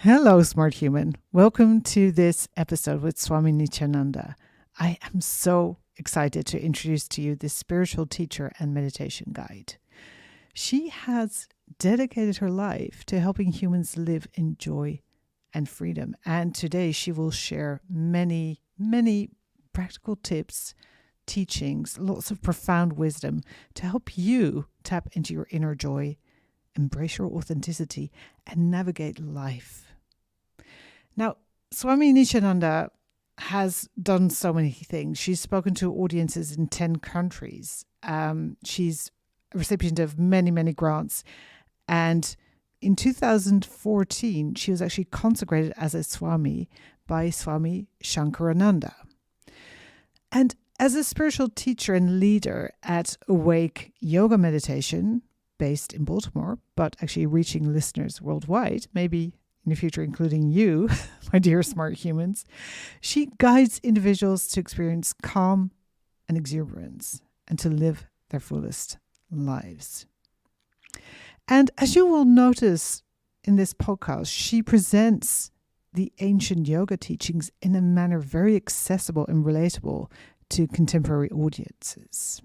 Hello, smart human. Welcome to this episode with Swami Nityananda. I am so excited to introduce to you this spiritual teacher and meditation guide. She has dedicated her life to helping humans live in joy and freedom. And today she will share many practical tips, teachings, lots of profound wisdom to help you tap into your inner joy, embrace your authenticity, and navigate life. Now, Swami Nityananda has done so many things. She's spoken to audiences in 10 countries. She's a recipient of many grants. And in 2014, she was actually consecrated as a Swami by Swami Shankarananda. And as a spiritual teacher and leader at Awake Yoga Meditation, based in Baltimore, but actually reaching listeners worldwide, maybe in the future, including you, my dear smart humans, she guides individuals to experience calm and exuberance and to live their fullest lives. And as you will notice in this podcast, she presents the ancient yoga teachings in a manner very accessible and relatable to contemporary audiences.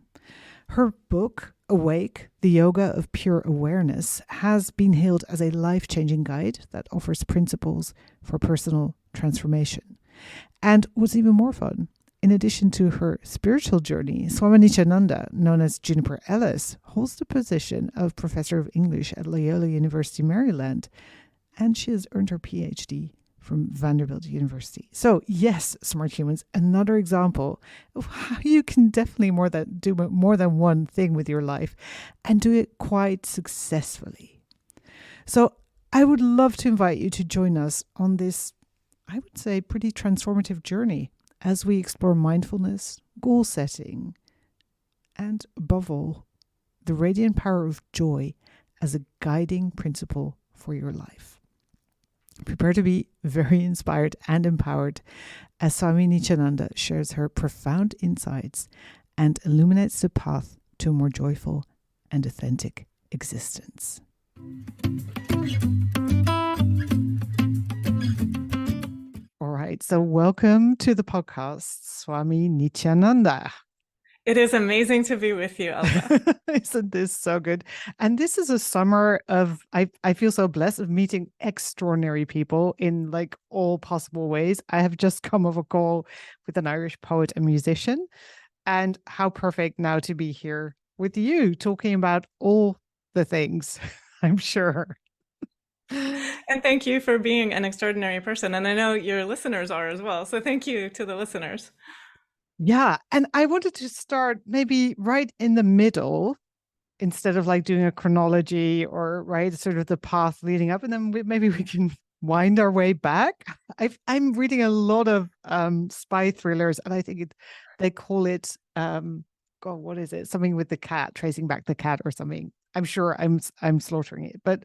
Her book, Awake, the Yoga of Pure Awareness, has been hailed as a life-changing guide that offers principles for personal transformation. And what's even more fun, in addition to her spiritual journey, Swami Nityananda, known as Juniper Ellis, holds the position of Professor of English at Loyola University, Maryland, and she has earned her PhD from Vanderbilt University. So yes, smart humans, another example of how you can definitely do more than one thing with your life and do it quite successfully. So I would love to invite you to join us on this, I would say, pretty transformative journey as we explore mindfulness, goal setting, and above all, the radiant power of joy as a guiding principle for your life. Prepare to be very inspired and empowered as Swami Nityananda shares her profound insights and illuminates the path to a more joyful and authentic existence. All right, so welcome to the podcast, Swami Nityananda. It is amazing to be with you, Elsa. Isn't this so good? And this is a summer of, I feel so blessed of meeting extraordinary people in like all possible ways. I have just come off a call with an Irish poet and musician, and how perfect now to be here with you talking about all the things, I'm sure. And thank you for being an extraordinary person. And I know your listeners are as well. So thank you to the listeners. Yeah. And I wanted to start maybe right in the middle instead of like doing a chronology or right sort of the path leading up. And then maybe we can wind our way back. I'm reading a lot of spy thrillers, and I think they call it, God, what is it? Something with the cat, tracing back the cat or something. I'm sure I'm slaughtering it. But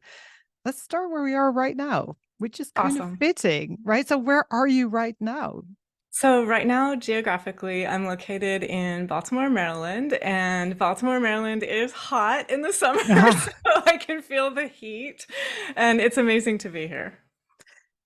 let's start where we are right now, which is kind of Awesome. fitting, right? So where are you right now? So right now, geographically, I'm located in Baltimore, Maryland, and Baltimore, Maryland is hot in the summer, so I can feel the heat, and it's amazing to be here.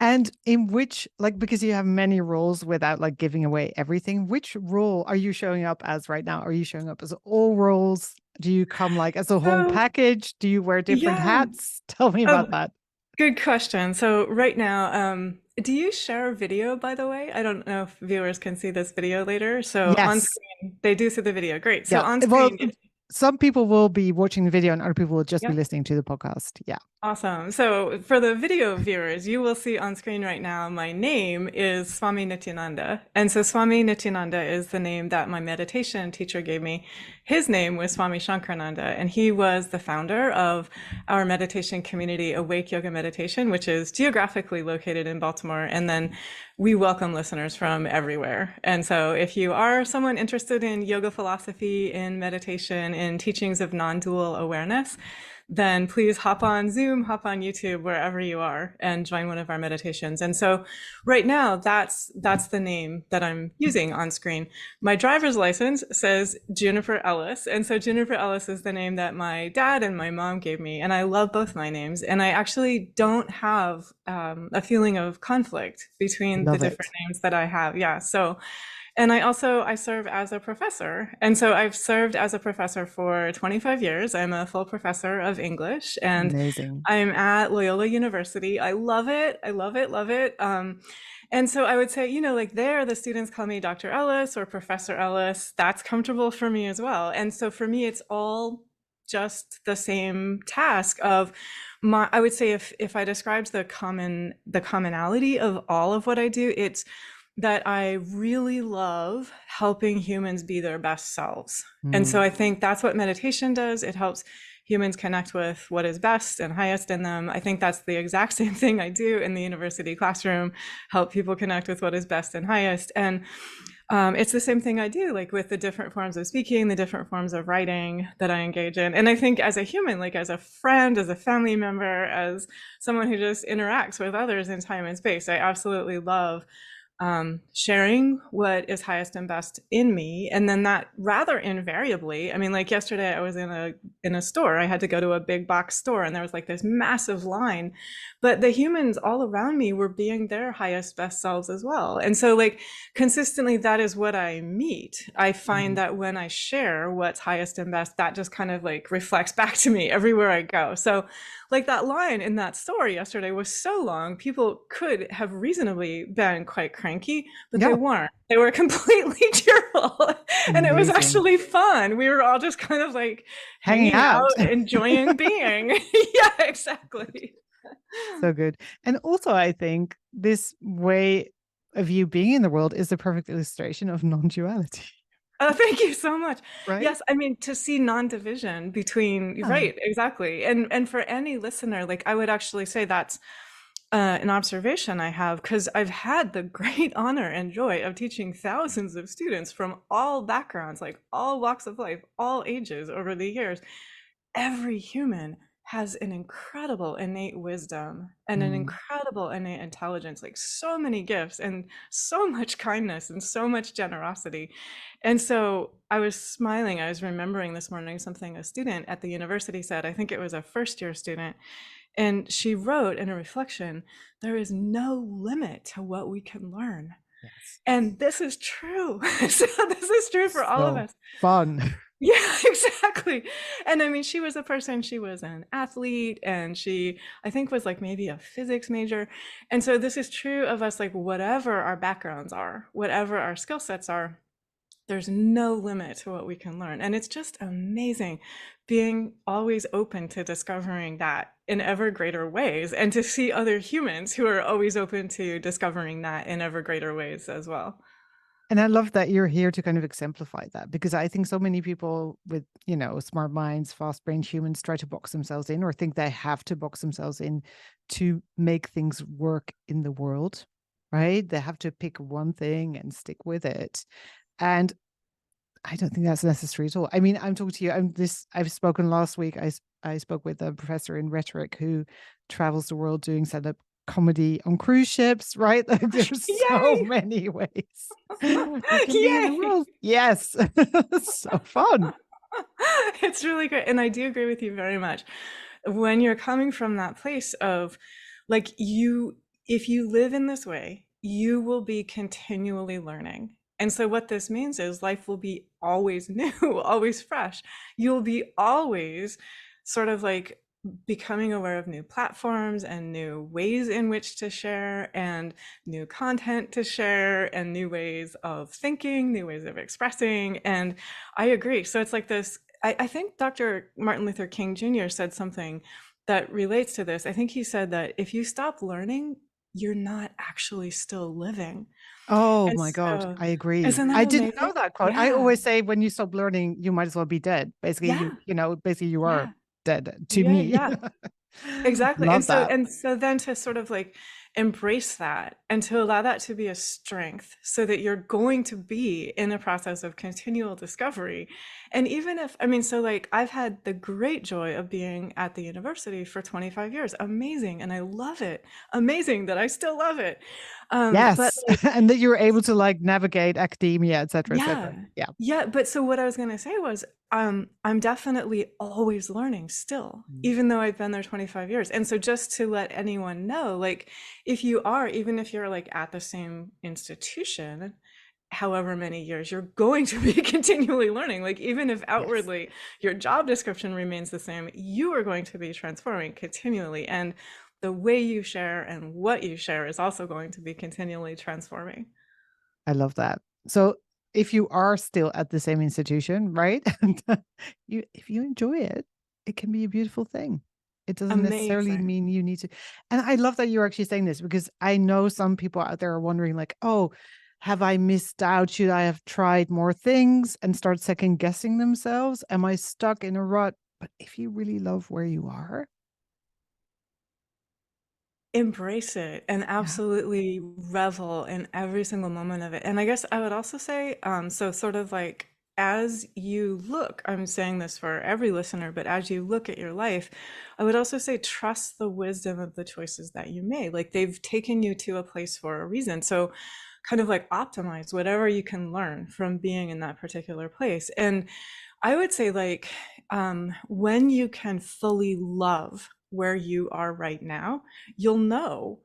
And in which, like, because you have many roles without like giving away everything, which role are you showing up as right now? Are you showing up as all roles? Do you come like as a whole So, package? Do you wear different yeah. hats? Tell me about Oh, that. good question. So right now, do you share a video, by the way? I don't know if viewers can see this video later. So on Yes. screen, they do see the video. Great. So Yeah. on Well, screen, some people will be watching the video and other people will just be yep. listening to the podcast. Yeah. Awesome. So for the video viewers, you will see on screen right now, my name is Swami Nityananda. And so Swami Nityananda is the name that my meditation teacher gave me. His name was Swami Shankarananda, and he was the founder of our meditation community, Awake Yoga Meditation, which is geographically located in Baltimore. And then we welcome listeners from everywhere. And so if you are someone interested in yoga philosophy, in meditation, in teachings of non-dual awareness, then please hop on Zoom, hop on YouTube, wherever you are, and join one of our meditations. And so right now, that's the name that I'm using on screen. My driver's license says Juniper Ellis. And so Juniper Ellis is the name that my dad and my mom gave me. And I love both my names. And I actually don't have a feeling of conflict between the Love different it. names that I have. Yeah. So, and I serve as a professor. And so I've served as a professor for 25 years. I'm a full professor of English and Amazing. I'm at Loyola University. I love it. I love it, love it. And so I would say, like there, the students call me Dr. Ellis or Professor Ellis. That's comfortable for me as well. And so for me, it's all just the same task of I would say if I described the commonality of all of what I do, it's that I really love helping humans be their best selves. And so Mm. I think that's what meditation does. It helps humans connect with what is best and highest in them. I think that's the exact same thing I do in the university classroom, help people connect with what is best and highest. And it's the same thing I do, like with the different forms of speaking, the different forms of writing that I engage in. And I think as a human, like as a friend, as a family member, as someone who just interacts with others in time and space, I absolutely love sharing what is highest and best in me. And then that rather invariably, I mean, like yesterday I was in a store. I had to go to a big box store and there was like this massive line, but the humans all around me were being their highest best selves as well. And so like consistently that is what I meet. I find Mm. that when I share what's highest and best, that just kind of like reflects back to me everywhere I go. So like that line in that store yesterday was so long, people could have reasonably been quite cranky, but they Yeah. weren't. They were completely cheerful. And it was Amazing. actually fun. We were all just kind of like Hanging hanging out. out, enjoying being. Yeah, exactly. So good. And also, I think this way of you being in the world is the perfect illustration of non-duality, Oh, thank you so much. right? Yes, I mean to see non-division between, Yeah. right, exactly. And for any listener, like I would actually say that's an observation I have because I've had the great honor and joy of teaching thousands of students from all backgrounds, like all walks of life, all ages over the years. Every human has an incredible innate wisdom and an Mm. incredible innate intelligence, like so many gifts and so much kindness and so much generosity. And so I was smiling. I was remembering this morning something a student at the university said. I think it was a first year student. And she wrote in a reflection, there is no limit to what we can learn. Yes. And this is true. So this is true for all of So us. fun. Yeah, exactly. And I mean, she was a person, she was an athlete, and she, I think, was like maybe a physics major. And so this is true of us, like whatever our backgrounds are, whatever our skill sets are, there's no limit to what we can learn. And it's just amazing being always open to discovering that in ever greater ways and to see other humans who are always open to discovering that in ever greater ways as well. And I love that you're here to kind of exemplify that, because I think so many people with, smart minds, fast brain humans try to box themselves in or think they have to box themselves in to make things work in the world, right? They have to pick one thing and stick with it. And I don't think that's necessary at all. I mean, I'm talking to you. I've spoken last week. I spoke with a professor in rhetoric who travels the world doing stand-up comedy on cruise ships, right? Like there's so Yay! many ways you can be in the Yay! world. Yes. So fun. It's really great. And I do agree with you very much. When you're coming from that place of like if you live in this way, you will be continually learning. And so what this means is life will be always new, always fresh. You'll be always sort of like becoming aware of new platforms and new ways in which to share and new content to share and new ways of thinking, new ways of expressing. And I agree. So it's like this, I think Dr. Martin Luther King Jr. said something that relates to this. I think he said that if you stop learning, you're not actually still living. Oh And my God. so, I agree. isn't that I didn't know amazing? that quote. I Yeah, always say when you stop learning, you might as well be dead. Basically, yeah, basically you are yeah, dead to yeah, me. yeah. Exactly. Love that. And so then to sort of like embrace that and to allow that to be a strength so that you're going to be in a process of continual discovery. And even if, I mean, so like I've had the great joy of being at the university for 25 years. Amazing. And I love it. Amazing that I still love it. But Yes. And that you're able to like navigate academia, et cetera, et cetera. yeah. Yeah. Yeah, but so what I was gonna say was, I'm definitely always learning still, Mm. even though I've been there 25 years. And so just to let anyone know, like if you are, even if you're like at the same institution, however many years, you're going to be continually learning. Like even if Yes. outwardly your job description remains the same, you are going to be transforming continually. And the way you share and what you share is also going to be continually transforming. I love that. So if you are still at the same institution, right? And you if you enjoy it, it can be a beautiful thing. It doesn't necessarily Amazing. mean you need to. And I love that you're actually saying this because I know some people out there are wondering, like, oh, have I missed out? Should I have tried more things and start second guessing themselves? Am I stuck in a rut? But if you really love where you are, Embrace it and yeah. absolutely revel in every single moment of it. And I guess I would also say, so sort of like as you look, I'm saying this for every listener, but as you look at your life, I would also say trust the wisdom of the choices that you made. Like they've taken you to a place for a reason. So kind of like optimize whatever you can learn from being in that particular place. And I would say, like, when you can fully love where you are right now, you'll know,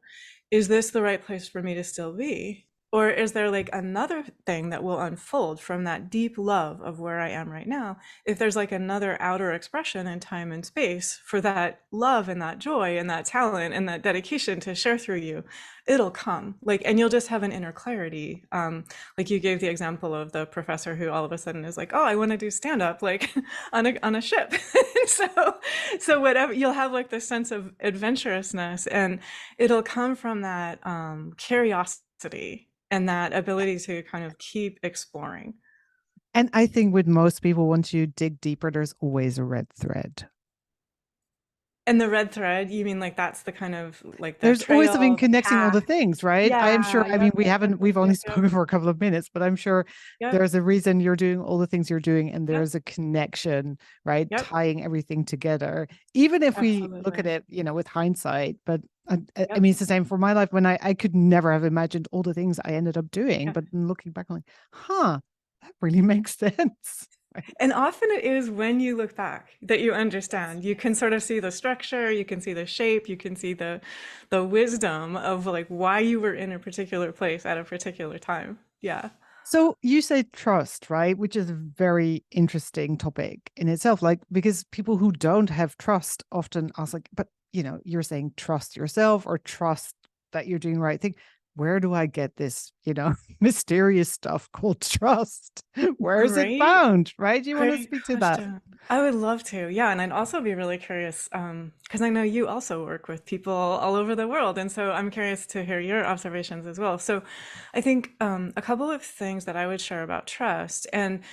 is this the right place for me to still be? Or is there like another thing that will unfold from that deep love of where I am right now? If there's like another outer expression in time and space for that love and that joy and that talent and that dedication to share through you, it'll come. Like, and you'll just have an inner clarity. Like you gave the example of the professor who all of a sudden is like, oh, I want to do stand up like on a ship. So whatever, you'll have like this sense of adventurousness and it'll come from that curiosity and that ability to kind of keep exploring. And I think with most people, once you dig deeper, there's always a red thread. And the red thread, you mean like that's the kind of like the There's always something trail, the connecting all the path? things, right? I am sure, Yeah, I mean, yep, yep, yep, yep, we've only yep, yep, spoken for a couple of minutes, but I'm sure yep, there's a reason you're doing all the things you're doing and yep, there's a connection, right? yep, Tying everything together. Even if we look at absolutely. it, with hindsight, but I Yep, mean, it's the same for my life when I could never have imagined all the things I ended up doing, yeah. but looking back, I'm like, huh, that really makes sense. Right? And often it is when you look back that you understand. You can sort of see the structure, you can see the shape, you can see the wisdom of like why you were in a particular place at a particular time. Yeah. So you say trust, right? Which is a very interesting topic in itself. Like, because people who don't have trust often ask, like, but you're saying trust yourself or trust that you're doing the right thing. Where do I get this, mysterious stuff called trust? Where is it Great. found? Right? Do you want to Great speak to that? question. I would love to. Yeah, and I'd also be really curious because I know you also work with people all over the world, and so I'm curious to hear your observations as well. So, I think a couple of things that I would share about trust, and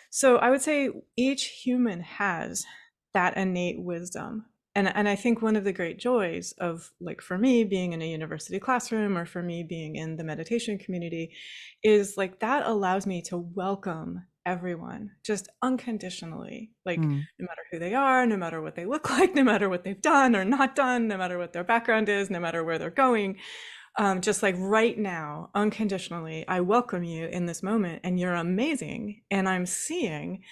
so I would say each human has that innate wisdom. And I think one of the great joys of, like, for me being in a university classroom or for me being in the meditation community is like that allows me to welcome everyone just unconditionally, like Mm. no matter who they are, no matter what they look like, no matter what they've done or not done, no matter what their background is, no matter where they're going, just like right now, unconditionally, I welcome you in this moment and you're amazing. And I'm seeing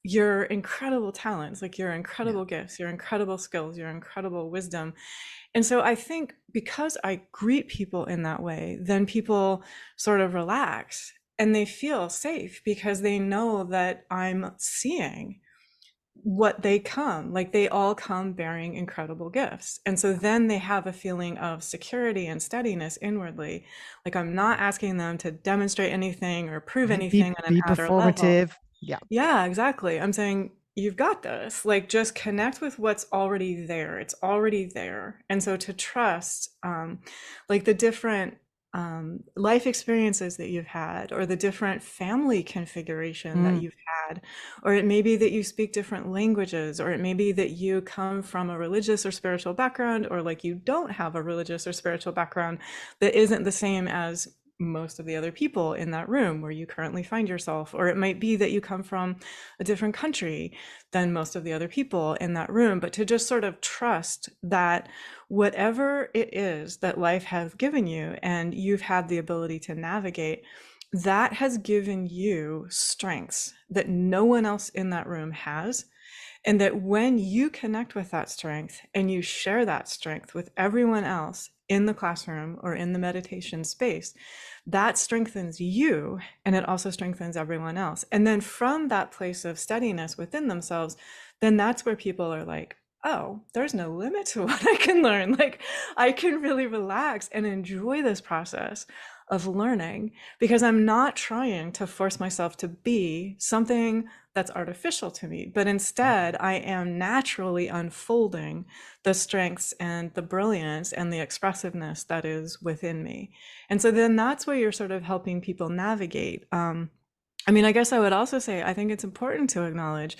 your incredible talents, like your Yeah. incredible gifts, your incredible skills, your incredible wisdom. And so I think because I greet people in that way, then people sort of relax and they feel safe because they know that I'm seeing what they come, like they all come bearing incredible gifts. And so then they have a feeling of security and steadiness inwardly. Like I'm not asking them to demonstrate anything or prove Right. Be anything on an be outer level. performative. Yeah. Yeah, exactly. I'm saying you've got this. Like just connect with what's already there. It's already there. And so to trust like the different life experiences that you've had, or the different family configuration that Mm, you've had, or it may be that you speak different languages, or it may be that you come from a religious or spiritual background, or like you don't have a religious or spiritual background that isn't the same as most of the other people in that room where you currently find yourself, or it might be that you come from a different country than most of the other people in that room, but to just sort of trust that whatever it is that life has given you and you've had the ability to navigate, that has given you strengths that no one else in that room has. And that when you connect with that strength and you share that strength with everyone else in the classroom or in the meditation space, that strengthens you and it also strengthens everyone else. And then from that place of steadiness within themselves, then that's where people are like, oh, there's no limit to what I can learn. Like, I can really relax and enjoy this process of learning because I'm not trying to force myself to be something that's artificial to me, but instead I am naturally unfolding the strengths and the brilliance and the expressiveness that is within me. And so then that's where you're sort of helping people navigate. I mean, I guess I would also say I think it's important to acknowledge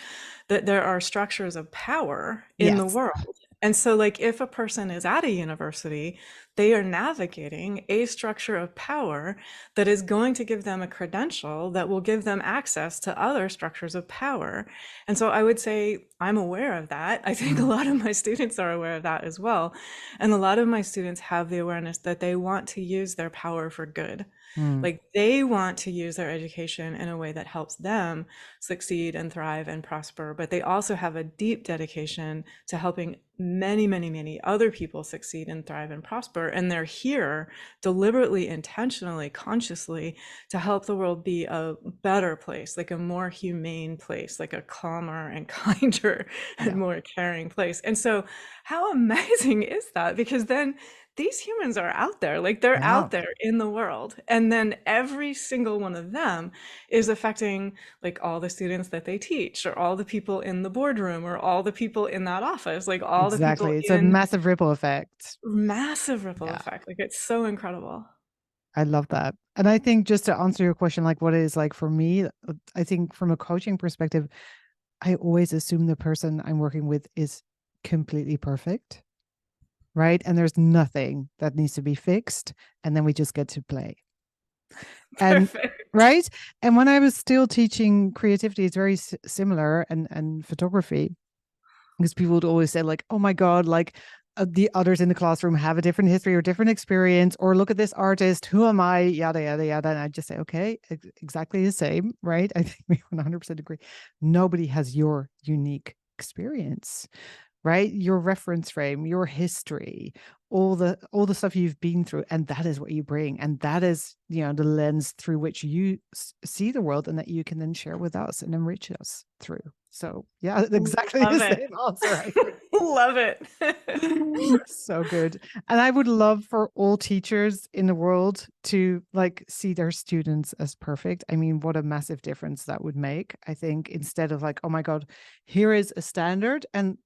that there are structures of power in the yes. world. And so, like, if a person is at a university, they are navigating a structure of power that is going to give them a credential that will give them access to other structures of power. And so, I would say I'm aware of that. I think a Mm, lot of my students are aware of that as well. And a lot of my students have the awareness that they want to use their power for good. mm, Like they want to use their education in a way that helps them succeed and thrive and prosper, but they also have a deep dedication to helping many, many, many other people succeed and thrive and prosper. And they're here deliberately, intentionally, consciously to help the world be a better place, like a more humane place, like a calmer and kinder and yeah. more caring place. And so, how amazing is that? Because then these humans are out there, like they're Yeah. out there in the world. And then every single one of them is affecting like all the students that they teach, or all the people in the boardroom, or all the people in that office, like all the people Exactly. It's a in massive ripple effect. massive ripple Yeah. effect. Like it's so incredible. I love that. And I think just to answer your question, like what it is like for me, I think from a coaching perspective, I always assume the person I'm working with is completely perfect, right? And there's nothing that needs to be fixed. And then we just get to play. And Perfect. right. And when I was still teaching creativity, it's very similar and photography, because people would always say like, oh my God, like the others in the classroom have a different history or different experience, or look at this artist, who am I, yada yada yada. And I just say, okay, exactly the same, right? I think we 100% agree. Nobody has your unique experience, right? Your reference frame, your history, all the stuff you've been through, and that is what you bring, and that is, the lens through which you see the world, and that you can then share with us and enrich us through. So yeah, exactly the Love it. same answer. I agree. Love it. So good. And I would love for all teachers in the world to like see their students as perfect. I mean, what a massive difference that would make. I think instead of like, oh my God, here is a standard, and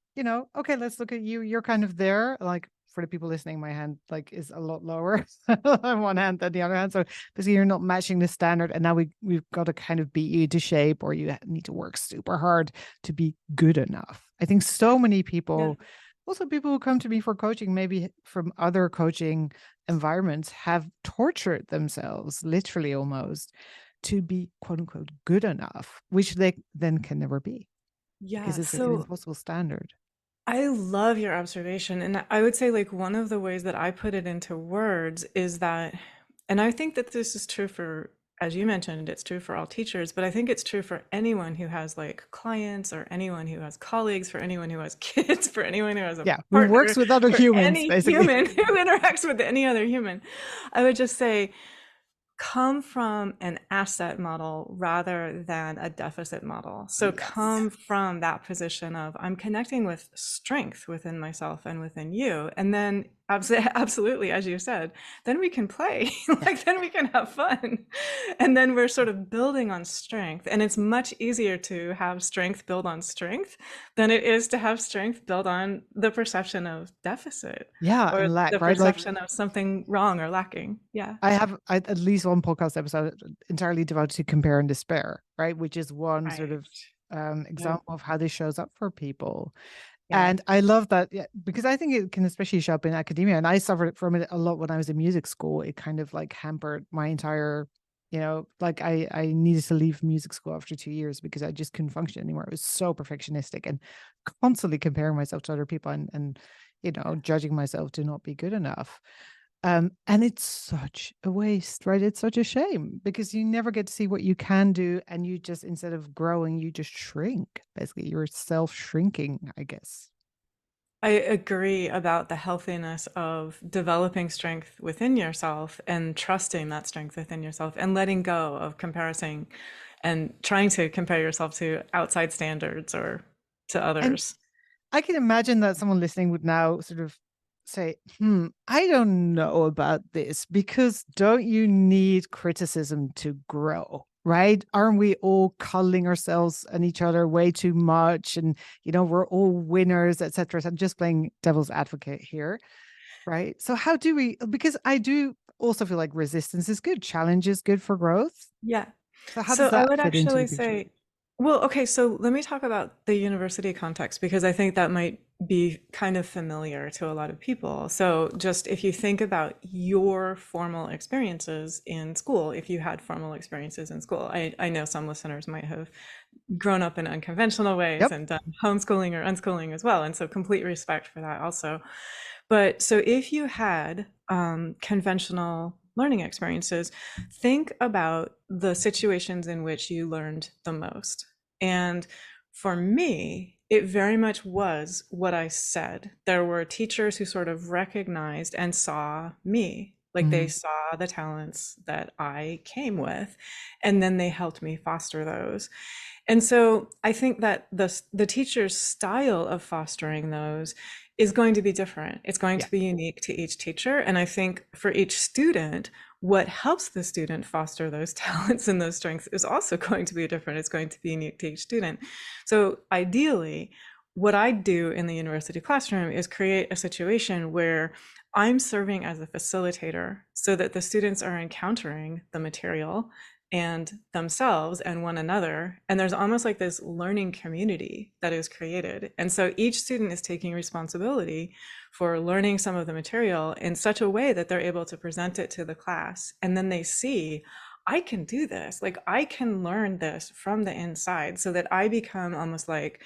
okay, let's look at you. You're kind of there. Like for the people listening, my hand like is a lot lower on one hand than the other hand. So basically you're not matching the standard. And now we've got to kind of beat you to shape, or you need to work super hard to be good enough. I think so many Yeah. people, also people who come to me for coaching, maybe from other coaching environments, have tortured themselves, literally almost, to be quote unquote good enough, which they then can never be because Yeah. it's like an So impossible standard. I love your observation. And I would say, like, one of the ways that I put it into words is that, and I think that this is true for, as you mentioned, it's true for all teachers, but I think it's true for anyone who has like clients, or anyone who has colleagues, for anyone who has kids, for anyone who has a Yeah, who works partner, with other for humans, any basically. human who interacts with any other human. I would just say, come from an asset model rather than a deficit model. So Yes. come from that position of I'm connecting with strength within myself and within you. And then Absolutely, as you said. Then we can play, Yeah. like then we can have fun. And then we're sort of building on strength. And it's much easier to have strength build on strength than it is to have strength build on the perception of deficit Yeah, or and lack, the right? Like perception of something wrong or lacking. Yeah. I at least one podcast episode entirely devoted to compare and despair, right? Which is one sort Right. of Yep. example of how this shows up for people. Yeah. And I love that, yeah, because I think it can especially show up in academia. And I suffered from it a lot when I was in music school. It kind of like hampered my entire, like I needed to leave music school after 2 years because I just couldn't function anymore. It was so perfectionistic and constantly comparing myself to other people and judging myself to not be good enough. And it's such a waste, right? It's such a shame because you never get to see what you can do, and you just, instead of growing, you just shrink. Basically, you're self-shrinking, I guess. I agree about the healthiness of developing strength within yourself and trusting that strength within yourself and letting go of comparison and trying to compare yourself to outside standards or to And others. I can imagine that someone listening would now sort of say, I don't know about this, because don't you need criticism to grow? Right? Aren't we all cuddling ourselves and each other way too much? And, we're all winners, etc. So I'm just playing devil's advocate here. Right. So how do we, because I do also feel like resistance is good, challenge is good for growth. Yeah. So how So does I that would fit into the actually picture? say, well, okay, so let me talk about the university context because I think that might be kind of familiar to a lot of people. So just if you think about your formal experiences in school, if you had formal experiences in school, I know some listeners might have grown up in unconventional ways Yep. and done homeschooling or unschooling as well. And so complete respect for that also. But so if you had conventional learning experiences, think about the situations in which you learned the most. And for me, it very much was what I said. There were teachers who sort of recognized and saw me, like they Mhm. saw the talents that I came with, and then they helped me foster those. And so I think that the teacher's style of fostering those is going to be different. It's going Yeah. to be unique to each teacher. And I think for each student, what helps the student foster those talents and those strengths is also going to be different. It's going to be unique to each student. So ideally, what I do in the university classroom is create a situation where I'm serving as a facilitator so that the students are encountering the material and themselves and one another. And there's almost like this learning community that is created. And so each student is taking responsibility for learning some of the material in such a way that they're able to present it to the class. And then they see, I can do this. Like I can learn this from the inside so that I become almost like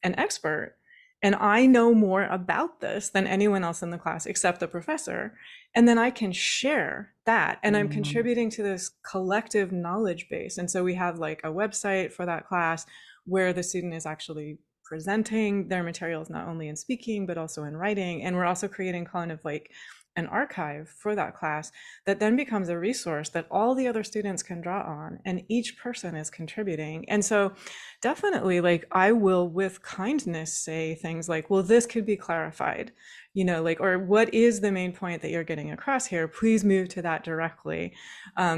an expert. And I know more about this than anyone else in the class except the professor. And then I can share that. And I'm Mm. contributing to this collective knowledge base. And so we have like a website for that class where the student is actually presenting their materials, not only in speaking, but also in writing. And we're also creating kind of like an archive for that class that then becomes a resource that all the other students can draw on and each person is contributing. And so definitely like I will with kindness say things like, well, this could be clarified, like, or what is the main point that you're getting across here? Please move to that directly.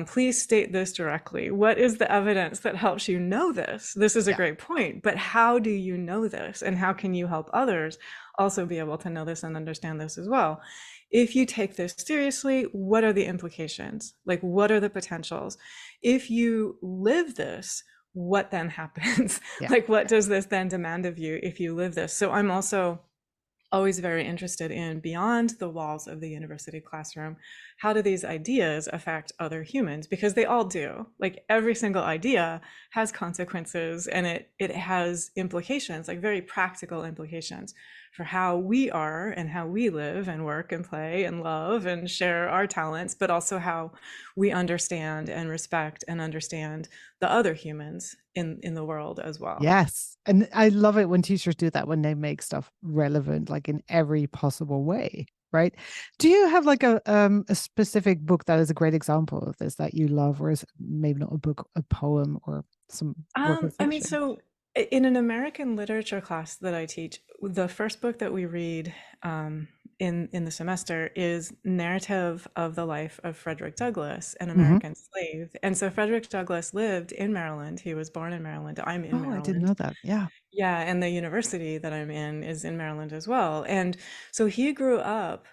Please state this directly. What is the evidence that helps you know this? This is a Yeah. great point, but how do you know this? And how can you help others also be able to know this and understand this as well? If you take this seriously, what are the implications? Like, what are the potentials? If you live this, what then happens? Yeah. Like, what does this then demand of you if you live this? So I'm also always very interested in beyond the walls of the university classroom, how do these ideas affect other humans? Because they all do. Like every single idea has consequences and it has implications, like very practical implications for how we are and how we live and work and play and love and share our talents, but also how we understand and respect and understand the other humans in the world as well. Yes. And I love it when teachers do that, when they make stuff relevant, like in every possible way. Right. Do you have like a specific book that is a great example of this that you love, or is it maybe not a book, a poem or some work of I mean, fiction? so in an American literature class that I teach, the first book that we read in the semester is narrative of the life of Frederick Douglass, an Hmm. American slave. And so Frederick Douglass lived in Maryland. He was born in Maryland. I'm in Oh, I didn't Maryland. know that. Yeah. Yeah, and the university that I'm in is in Maryland as well. And so he grew up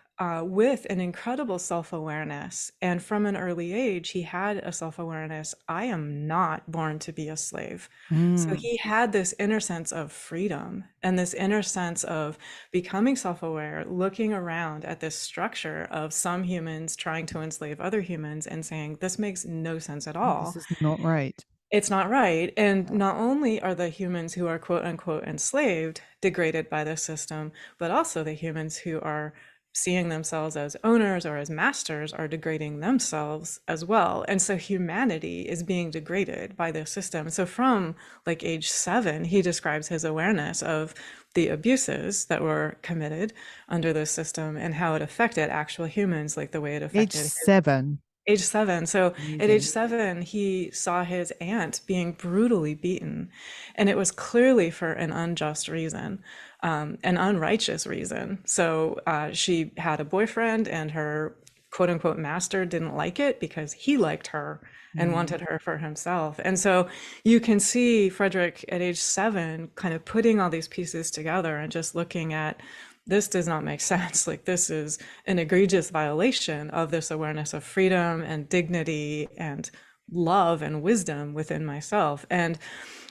with an incredible self-awareness. And from an early age, he had a self-awareness. I am not born to be a slave. So Mm. he had this inner sense of freedom and this inner sense of becoming self-aware, looking around at this structure of some humans trying to enslave other humans and saying, this makes no sense at This all. is not right. It's not right. And Yeah. not only are the humans who are quote unquote enslaved degraded by this system, but also the humans who are seeing themselves as owners or as masters are degrading themselves as well. And so humanity is being degraded by this system. So from like age 7, he describes his awareness of the abuses that were committed under this system and how it affected actual humans, like the way it Age affected his 7. age 7. So at age Amazing. 7, he saw his aunt being brutally beaten. And it was clearly for an unjust reason, an unrighteous reason. So she had a boyfriend, and her quote unquote master didn't like it because he liked her and Mm. wanted her for himself. And so you can see Frederick at age 7 kind of putting all these pieces together and just looking at, this does not make sense. Like, this is an egregious violation of this awareness of freedom and dignity and love and wisdom within myself. And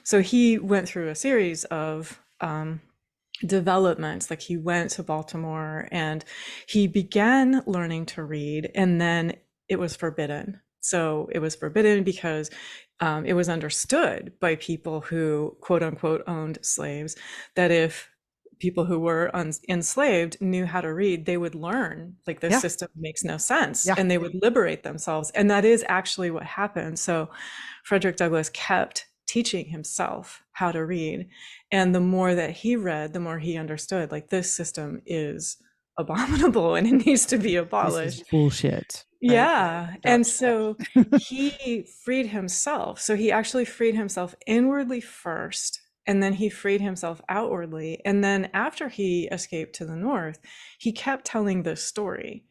so he went through a series of developments. Like, he went to Baltimore and he began learning to read, and then it was forbidden. So it was forbidden because it was understood by people who quote unquote owned slaves that if people who were enslaved knew how to read, they would learn, like, this Yeah. system makes no sense, Yeah. and they would liberate themselves. And that is actually what happened. So Frederick Douglass kept teaching himself how to read. And the more that he read, the more he understood, like, this system is abominable and it needs to be This is abolished. bullshit. Right? Yeah. Yeah. And so he freed himself. So he actually freed himself inwardly first, and then he freed himself outwardly. And then after he escaped to the north, he kept telling this story.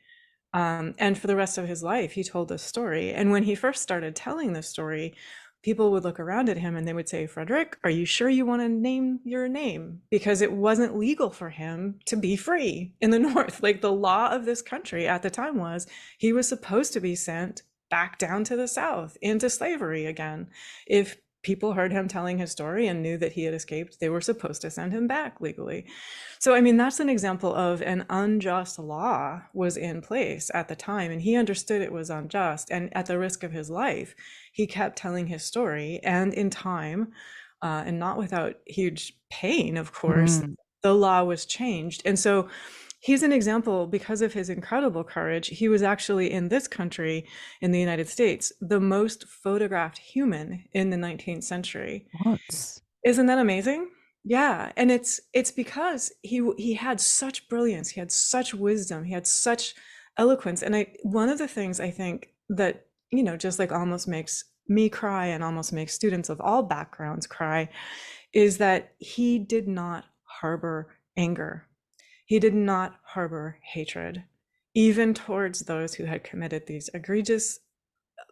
And for the rest of his life, he told this story. And when he first started telling this story, people would look around at him and they would say, Frederick, are you sure you want to name your name? Because it wasn't legal for him to be free in the North. Like, the law of this country at the time was he was supposed to be sent back down to the South into slavery again. If people heard him telling his story and knew that he had escaped, they were supposed to send him back legally. So, I mean, that's an example of an unjust law was in place at the time, and he understood it was unjust. And at the risk of his life, he kept telling his story. And in time, and not without huge pain, of course, Mm. the law was changed. And so he's an example because of his incredible courage. He was actually, in this country, in the United States, the most photographed human in the 19th century. What? Isn't that amazing? Yeah, and it's because he had such brilliance, he had such wisdom, he had such eloquence. And I one of the things I think that, just like almost makes me cry and almost makes students of all backgrounds cry, is that he did not harbor anger. He did not harbor hatred, even towards those who had committed these egregious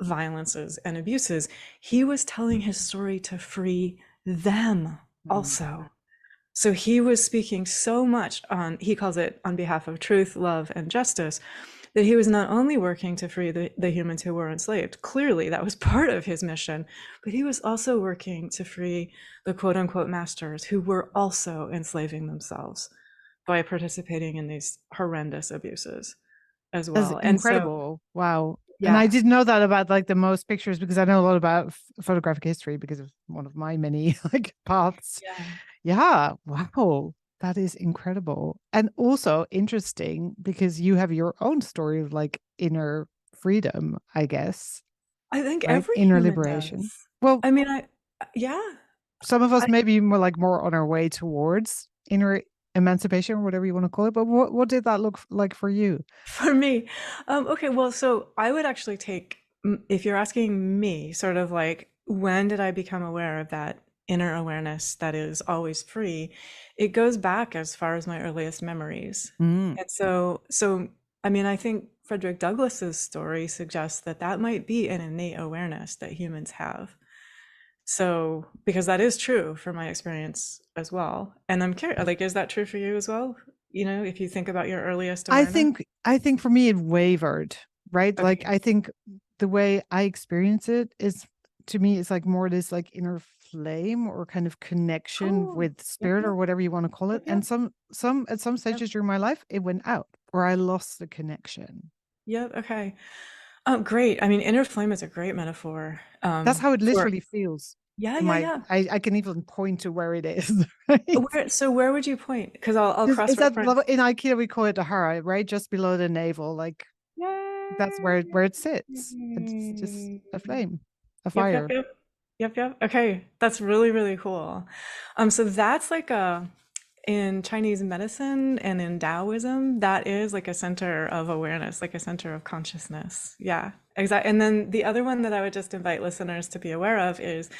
violences and abuses. He was telling his story to free them Mm. also. So he was speaking so much on, he calls it on behalf of truth, love, and justice, that he was not only working to free the humans who were enslaved. Clearly, that was part of his mission, but he was also working to free the quote unquote masters who were also enslaving themselves by participating in these horrendous abuses as That's well. And so, incredible. Wow. And I yeah, didn't know that about like the most pictures because I know a lot about photographic history because of one of my many like paths. yeah. Yeah. Wow. That is incredible. And also interesting because you have your own story of like inner freedom, I guess, I think right? every Inner human liberation. does. Well, I mean, yeah, some of us I, maybe more on our way towards inner emancipation or whatever you want to call it. But what did that look like for you? for me. Okay, well, so I would actually take, if you're asking me, sort of like, when did I become aware of that inner awareness that is always free, it goes back as far as my earliest memories. Mm. And so I mean, I think Frederick Douglass's story suggests that that might be an innate awareness that humans have. So, because that is true for my experience as well. And I'm curious, like, is that true for you as well? You know, if you think about your earliest awareness? I think for me it wavered, right? Like Okay. I think the way I experience it is, to me, it's like more this like inner flame or kind of connection Oh, with yep, spirit or yep, whatever you want to call it. yep, And yep, some at some yep, stages during my life it went out or I lost the connection. yep. Okay. Oh, great. I mean, inner flame is a great metaphor. That's how it For literally feels yeah, in yeah, my yeah. I can even point to where it is, right? Where would you point? Because I'll Is that cross-reference. in IKEA we call it the hara, right? Just below the navel, like that's where it sits. It's just Yay. a flame, a Yep, yep, fire. yep. Yep, yep. Okay. That's really, really cool. So that's like a in Chinese medicine and in Taoism, that is like a center of awareness, like a center of consciousness. Yeah, exactly. And then the other one that I would just invite listeners to be aware of is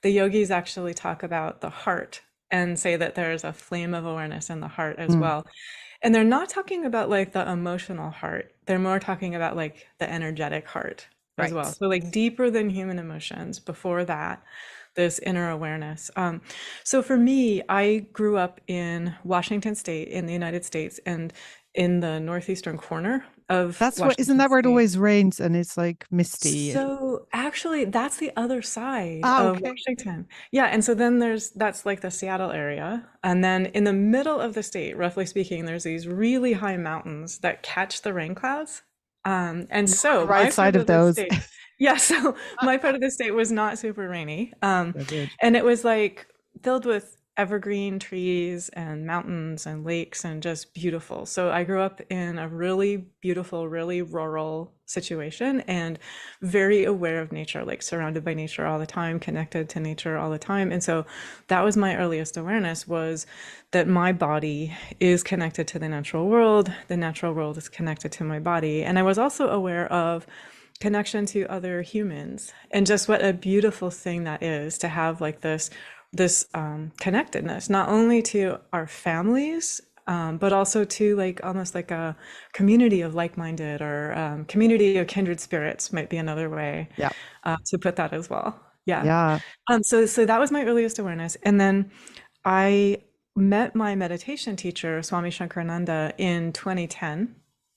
the yogis actually talk about the heart and say that there's a flame of awareness in the heart as Mm, well. And they're not talking about like the emotional heart. They're more talking about like the energetic heart as well. right. So like deeper than human emotions before that, this inner awareness. So for me, I grew up in Washington State in the United States and in the northeastern corner of That's what, isn't Washington that where it State. always rains and it's like misty? So actually, that's the other side Ah, of okay. Washington. Yeah, and so then that's like the Seattle area. And then in the middle of the state, roughly speaking, there's these really high mountains that catch the rain clouds. And You're on so the right my side part of of the those. state, yeah, so my part of the state was not super rainy. So good. And it was like filled with evergreen trees and mountains and lakes and just beautiful. So I grew up in a really beautiful, really rural situation and very aware of nature, like surrounded by nature all the time, connected to nature all the time. And so that was my earliest awareness, was that my body is connected to the natural world. The natural world is connected to my body. And I was also aware of connection to other humans and just what a beautiful thing that is to have like this connectedness, not only to our families, but also to like almost like a community of like-minded or community of kindred spirits might be another way Yeah. to put that as well. Yeah. Yeah. So that was my earliest awareness, and then I met my meditation teacher, Swami Shankarananda, in 2010,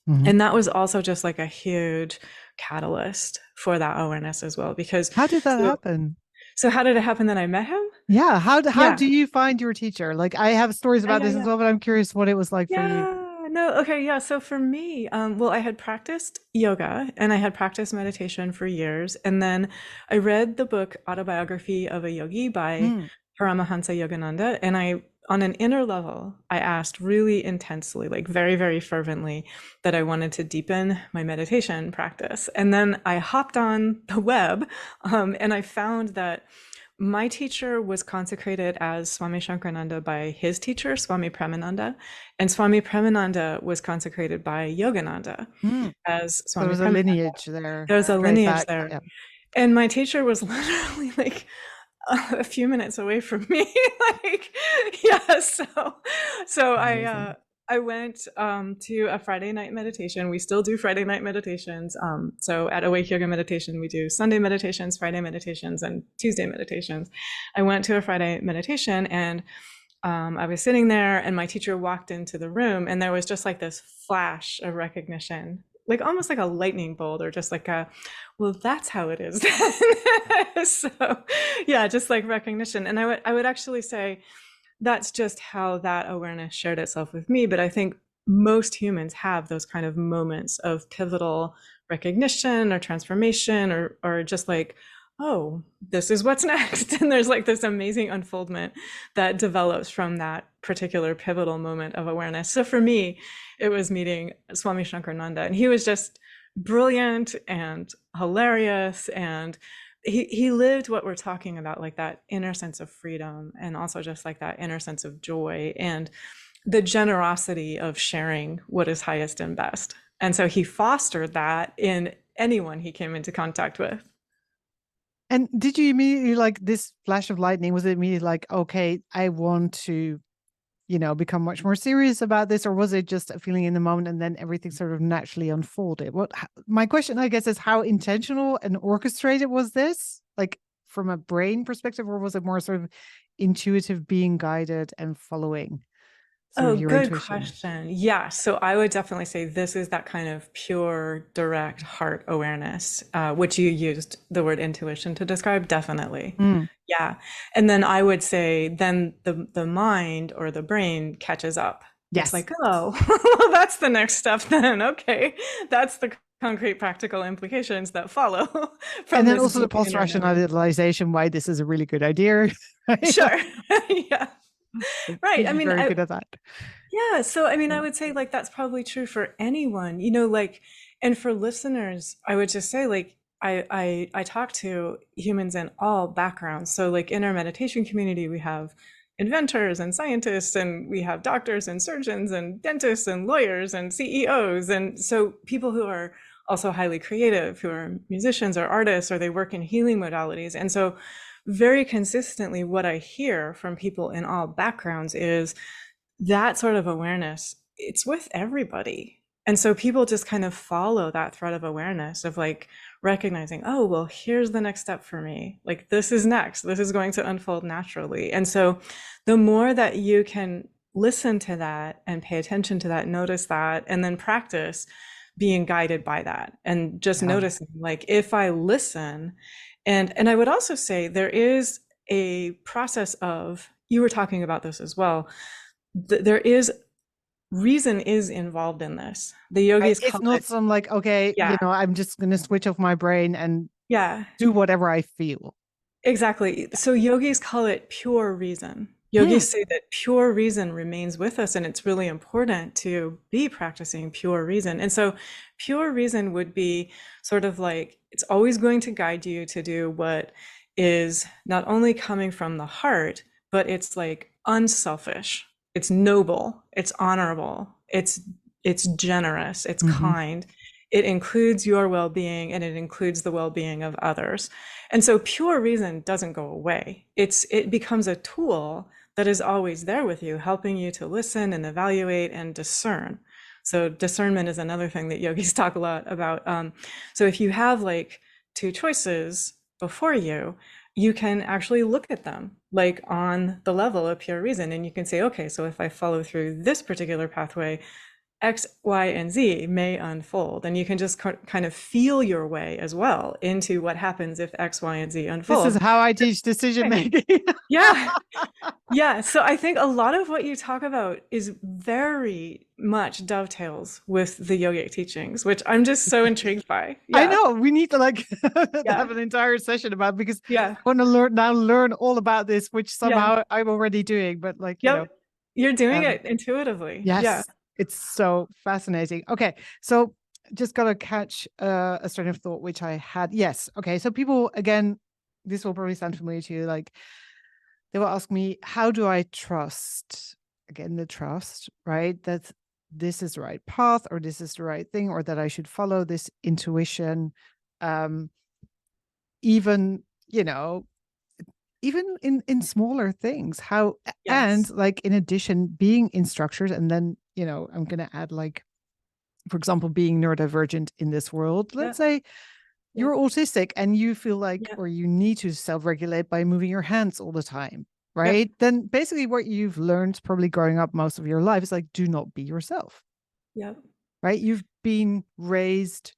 Mhm. and that was also just like a huge catalyst for that awareness as well. Because How did that so, happen? so how did it happen that I met him? Yeah. How Yeah. do you find your teacher? Like I have stories Yeah, about yeah, this as yeah. well, but I'm curious what it was like for you. Yeah, no, okay, yeah. So for me, well, I had practiced yoga and I had practiced meditation for years. And then I read the book Autobiography of a Yogi by Mm. Paramahansa Yogananda. And on an inner level, I asked really intensely, like very, very fervently, that I wanted to deepen my meditation practice. And then I hopped on the web, and I found that my teacher was consecrated as Swami Shankarananda by his teacher, Swami Premananda, and Swami Premananda was consecrated by Yogananda Mm. as So there Swami was a Premananda. lineage there, There's a straight lineage back. there. Yeah. And my teacher was literally like a few minutes away from me. Like, yeah, so Amazing. I went to a Friday night meditation. We still do Friday night meditations. So at Awake Yoga Meditation, we do Sunday meditations, Friday meditations, and Tuesday meditations. I went to a Friday meditation, and I was sitting there, and my teacher walked into the room, and there was just like this flash of recognition, like almost like a lightning bolt, or just like a, well, that's how it is. So, yeah, just like recognition. And I would actually say that's just how that awareness shared itself with me. But I think most humans have those kind of moments of pivotal recognition or transformation, or just like, oh, this is what's next. And there's like this amazing unfoldment that develops from that particular pivotal moment of awareness. So for me, it was meeting Swami Shankarananda, and he was just brilliant and hilarious, and he lived what we're talking about, like that inner sense of freedom, and also just like that inner sense of joy and the generosity of sharing what is highest and best. And so he fostered that in anyone he came into contact with. And did you immediately like this flash of lightning? Was it immediately like, okay, I want to, become much more serious about this? Or was it just a feeling in the moment and then everything sort of naturally unfolded? My question, I guess, is how intentional and orchestrated was this? Like from a brain perspective, or was it more sort of intuitive, being guided and following sort of Oh, your good intuition? question. Yeah, so I would definitely say this is that kind of pure, direct heart awareness, which you used the word intuition to describe, definitely. Mm, Yeah. And then I would say then the mind or the brain catches up. It's yes. like, oh, well, that's the next step then. Okay. That's the concrete practical implications that follow And from then this also the deep post inner knowing. rationalization, why this is a really good idea. Right? Sure. Yeah. Like, Right. I you're mean, very good at that. yeah, so I mean, I Yeah. would say like that's probably true for anyone, like, and for listeners, I would just say like I talk to humans in all backgrounds. So like in our meditation community, we have inventors and scientists, and we have doctors and surgeons and dentists and lawyers and CEOs, and so people who are also highly creative, who are musicians or artists, or they work in healing modalities. And so very consistently, what I hear from people in all backgrounds is that sort of awareness, it's with everybody. And so people just kind of follow that thread of awareness of like recognizing, oh, well, here's the next step for me. Like this is next. This is going to unfold naturally. And so the more that you can listen to that and pay attention to that, notice that, and then practice being guided by that and just Yeah. noticing like if I listen, and I would also say there is a process of, you were talking about this as well, there is reason is involved in this. The Right. yogis It's call not it, some like, okay, yeah, I'm just going to switch off my brain and yeah, do whatever I feel. exactly. So yogis call it pure reason. Hmm. Yogis say that pure reason remains with us, and it's really important to be practicing pure reason. And so pure reason would be sort of like it's always going to guide you to do what is not only coming from the heart, but it's like unselfish, it's noble, it's honorable, it's generous, it's Mm-hmm. kind. It includes your well-being and it includes the well-being of others. And so pure reason doesn't go away. It becomes a tool that is always there with you, helping you to listen and evaluate and discern. So discernment is another thing that yogis talk a lot about. So if you have like two choices before you, you can actually look at them like on the level of pure reason, and you can say, okay, so if I follow through this particular pathway, X, Y, and Z may unfold. And you can just kind of feel your way as well into what happens if X, Y, and Z This is unfold. how I teach decision Okay. making. Yeah. Yeah. So I think a lot of what you talk about is very much dovetails with the yogic teachings, which I'm just so intrigued by. I Yeah. know we need to like Yeah. have an entire session about because Yeah. I want to learn all about this, which Yeah. somehow I'm already doing. But like, Yep. You're doing um, it intuitively. Yeah. yes, it's so fascinating. Okay, so just gotta catch a strain of thought which I had. Yes, okay. So people again, this will probably sound familiar to you. Like they will ask me, how do I trust? Again, the trust, right? That this is the right path, or this is the right thing, or that I should follow this intuition. Um, even even in smaller things, how, and Yes. like in addition being in structures, and then I'm going to add like, for example, being neurodivergent in this world. Yeah. Let's say Yeah. you're autistic and you feel like, Yeah. or you need to self-regulate by moving your hands all the time, Yeah. right? Then basically what you've learned probably growing up most of your life is like, do not be yourself, Yeah. right? You've been raised,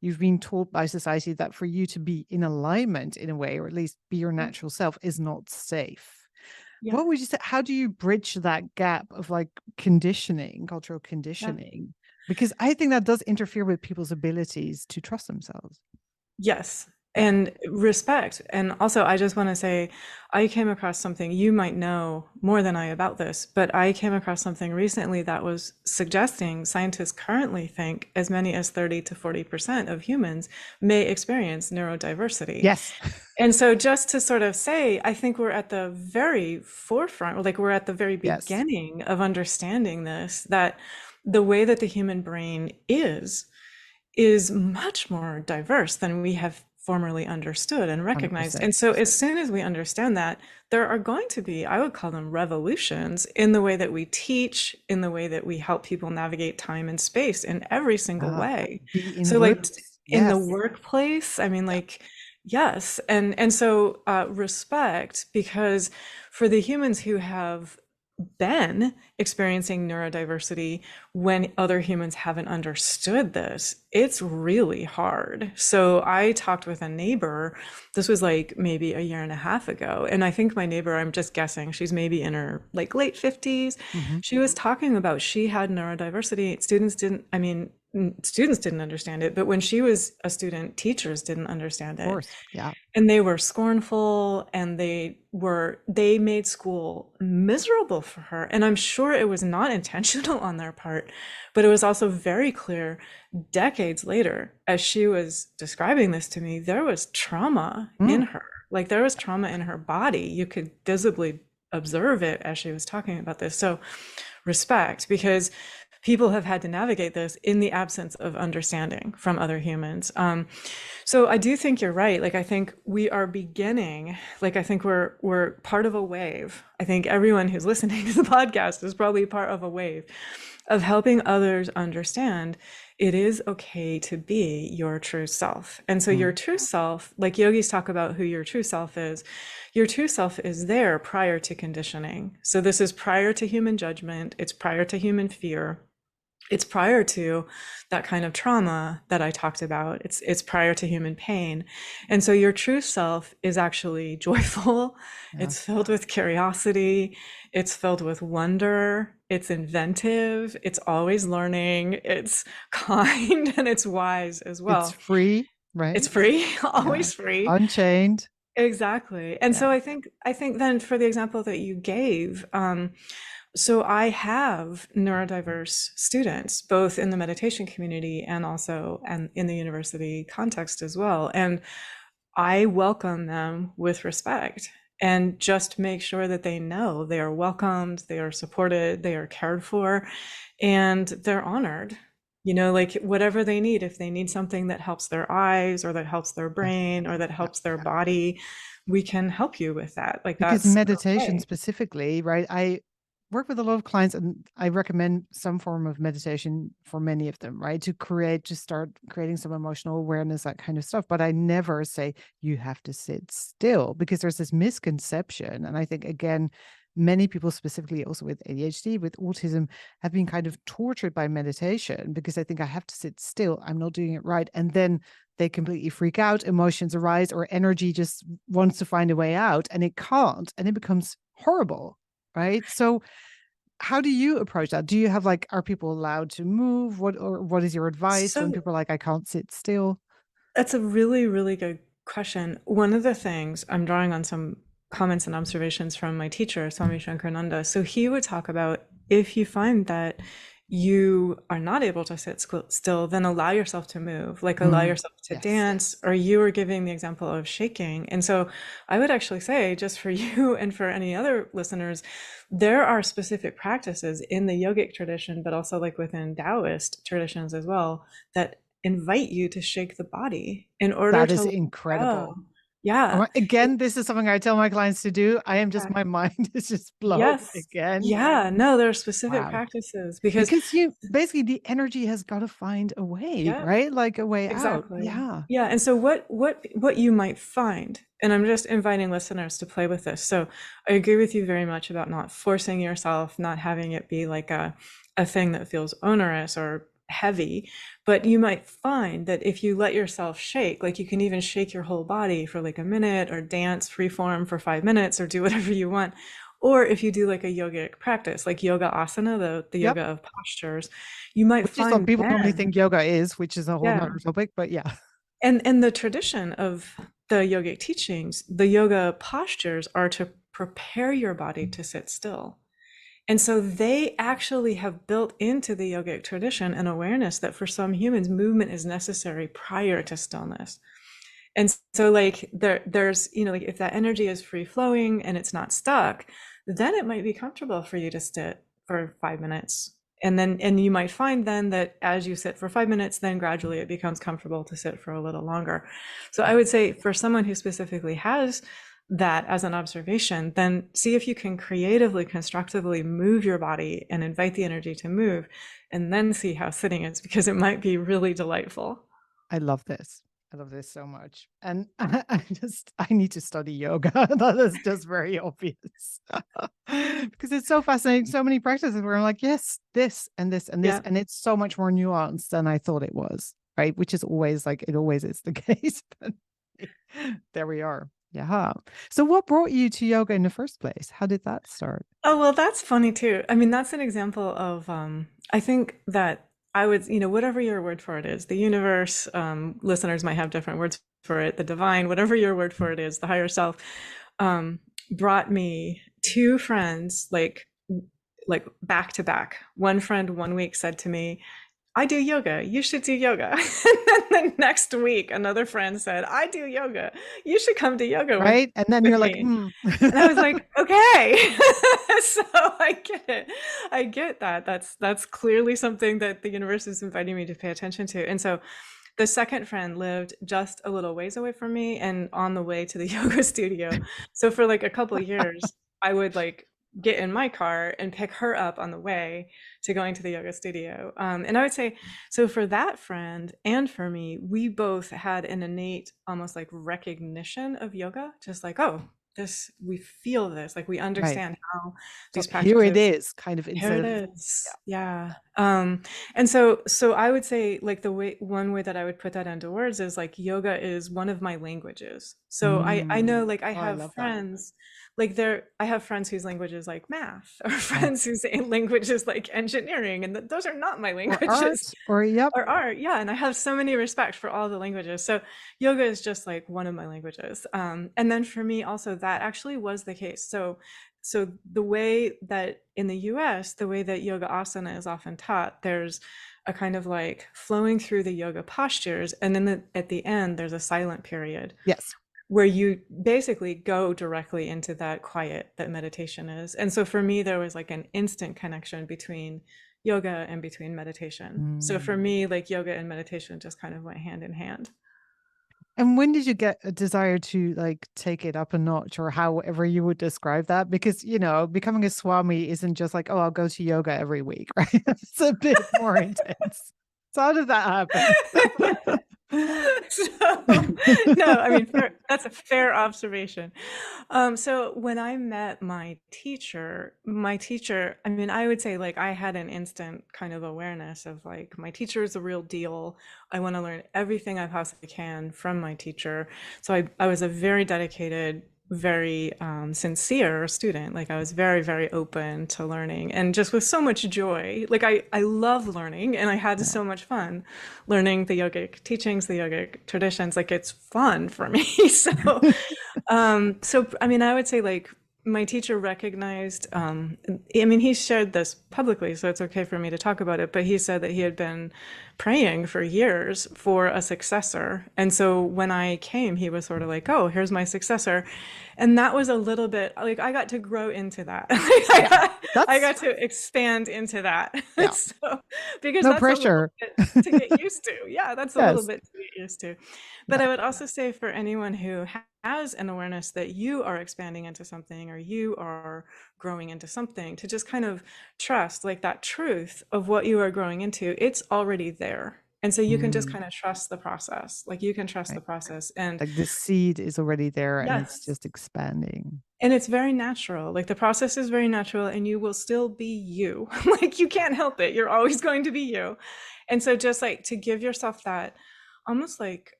you've been taught by society that for you to be in alignment in a way, or at least be your Yeah. natural self, is not safe. Yeah. What would you say? How do you bridge that gap of like conditioning, cultural Yeah. conditioning? Because I think that does interfere with people's abilities to trust themselves. Yes, and respect. And also, I just want to say, I came across something, you might know more than I about this, but I came across something recently that was suggesting scientists currently think as many as 30 to 40% of humans may experience neurodiversity. Yes. And so, just to sort of say, I think we're at the very forefront, or like we're at the very Yes. beginning of understanding this, that the way that the human brain is much more diverse than we have formerly understood and recognized. 100%. And so as soon as we understand that, there are going to be, I would call them revolutions in the way that we teach, in the way that we help people navigate time and space in every single Ah, way. be in So like groups. in the Yes. workplace, I mean, Yeah. like, yes. And so respect, because for the humans who have been experiencing neurodiversity when other humans haven't understood this, it's really hard. So I talked with a neighbor, this was like maybe a year and a half ago, and I think my neighbor, I'm just guessing, she's maybe in her like late 50s. Hmm. She was talking about she had neurodiversity. Students didn't understand it, but when she was a student, teachers didn't understand Of it, course. Yeah. and they were scornful, and they made school miserable for her. And I'm sure it was not intentional on their part, but it was also very clear decades later, as she was describing this to me, there was trauma in Mm. her. Like there was trauma in her body. You could visibly observe it as she was talking about this. So respect, because people have had to navigate this in the absence of understanding from other humans. So I do think you're right. Like I think we are beginning, like I think we're part of a wave. I think everyone who's listening to the podcast is probably part of a wave of helping others understand it is okay to be your true self. And so your Mm. true self, like yogis talk about who your true self is, your true self is there prior to conditioning. So this is prior to human judgment, it's prior to human fear. It's prior to that kind of trauma that I talked about. It's prior to human pain. And so your true self is actually joyful. Yeah. It's filled with curiosity. It's filled with wonder. It's inventive. It's always learning. It's kind and it's wise as It's well. free, It's right? free, Yeah. always free. Unchained. Exactly. And Yeah. so I think then for the example that you gave, so I have neurodiverse students, both in the meditation community and also and in the university context as well. And I welcome them with respect and just make sure that they know they are welcomed, they are supported, they are cared for, and they're honored. Like whatever they need, if they need something that helps their eyes or that helps their Yeah. brain or that Yeah. helps their body, we can help you with that. Like Because that's meditation okay. specifically, right? I work with a lot of clients and I recommend some form of meditation for many of them, right? To start creating some emotional awareness, that kind of stuff. But I never say you have to sit still because there's this misconception. And I think, again, many people, specifically also with ADHD, with autism, have been kind of tortured by meditation because I think I have to sit still. I'm not doing it right. And then they completely freak out, emotions arise, or energy just wants to find a way out and it can't, and it becomes horrible, right? So how do you approach that? Do you have like, are people allowed to move? What is your advice when So people are like, I can't sit still? that's a really, really good question. One of the things I'm drawing on some comments and observations from my teacher, Swami Shankarananda. So he would talk about if you find that you are not able to sit still, then allow yourself to move, like allow Mm, yourself to yes. dance, or you were giving the example of shaking. And so I would actually say, just for you and for any other listeners, there are specific practices in the yogic tradition, but also like within Taoist traditions as well, that invite you to shake the body in order That to is let go. incredible. Yeah. Again, this is something I tell my clients to do. I am just, Yeah. my mind is just blown Yes. again. Yeah. No, there are specific Wow. practices because, Because you basically, the energy has got to find a way, yeah, right? Like a way out. exactly. Yeah. Yeah. And so what you might find, and I'm just inviting listeners to play with this. So I agree with you very much about not forcing yourself, not having it be like a thing that feels onerous or heavy. But you might find that if you let yourself shake, like you can even shake your whole body for like a minute or dance free form for 5 minutes or do whatever you want. Or if you do like a yogic practice, like yoga asana, the Yep. yoga of postures, you might Which is what find people normally then, think yoga is, which is a whole yeah. nother topic, but yeah. And the tradition of the yogic teachings, the yoga postures are to prepare your body to sit still. And so they actually have built into the yogic tradition an awareness that for some humans, movement is necessary prior to stillness. And so like there's, like if that energy is free flowing and it's not stuck, then it might be comfortable for you to sit for 5 minutes And you might find then that as you sit for 5 minutes, then gradually it becomes comfortable to sit for a little longer. So I would say for someone who specifically has that as an observation, then see if you can creatively, constructively move your body and invite the energy to move, and then see how sitting is, because it might be really delightful. I love this. I love this so much. And I need to study yoga. That is just very obvious. Because it's so fascinating. So many practices where I'm like, yes, this and this and this. Yeah. And it's so much more nuanced than I thought it was. Right. Which is always like, it always is the case. But there we are. Yeah. So what brought you to yoga in the first place? How did that start? Oh, well, that's funny too. I mean, that's an example of, I think that I would, whatever your word for it is, the universe, listeners might have different words for it, the divine, whatever your word for it is, the higher self, brought me two friends, like back to back. One friend 1 week said to me, I do yoga. You should do yoga. And then the next week, another friend said, I do yoga. You should come to yoga Right. And then with you're like, me. And I was like, okay. So I get it. I get that. That's clearly something that the universe is inviting me to pay attention to. And so the second friend lived just a little ways away from me and on the way to the yoga studio. So for like a couple of years, I would like get in my car and pick her up on the way to going to the yoga studio. And I would say, so for that friend and for me, we both had an innate, almost like recognition of yoga, just like, oh, this, we feel this, like we right. understand how So these here it practices. is, kind of Here instead it of, is. Yeah. And so I would say like one way that I would put that into words is like yoga is one of my languages. So I know like I oh, I have love that. friends like I have friends whose language is like math, or Right. friends whose language is like engineering, and those are not my Or languages. art, or yep. Or art, yeah, and I have so many respect for all the languages. So yoga is just like one of my languages. And then for me also, that actually was the case. So the way that in the US, the way that yoga asana is often taught, there's a kind of like flowing through the yoga postures, and then at the end, there's a silent period Yes. where you basically go directly into that quiet that meditation is. And so for me, there was like an instant connection between yoga and between meditation. So for me, like yoga and meditation just kind of went hand in hand. And when did you get a desire to like take it up a notch, or however you would describe that? Because, becoming a Swami isn't just like, oh, I'll go to yoga every week, right? It's a bit more intense. So how did that happen? So, no, I mean, that's a fair observation. So when I met my teacher, I mean, I would say like I had an instant kind of awareness of like, my teacher is the real deal. I want to learn everything I possibly can from my teacher. So I was a very dedicated, very sincere student. Like I was very, very open to learning, and just with so much joy. Like I love learning, and I had Yeah. so much fun learning the yogic teachings, the yogic traditions. Like it's fun for me. So I mean, I would say like my teacher recognized, I mean, he shared this publicly, so it's okay for me to talk about it, but he said that he had been praying for years for a successor. And so when I came, he was sort of like, oh, here's my successor. And that was a little bit like I got to grow into that. Yeah. I That's, got to expand into that. yeah. So, because No that's a little pressure. bit to get used to. Yeah, that's a little Yes. bit to get used to. But Yeah. I would also say for anyone who has an awareness that you are expanding into something, or you are growing into something, to just kind of trust like that truth of what you are growing into, it's already there. And so you can just kind of trust the process. Like you can trust the Right. process. And Like the seed is already there and it's yes, just expanding. and it's very natural. Like the process is very natural, and you will still be you. Like you can't help it. You're always going to be you. And so just like to give yourself that almost like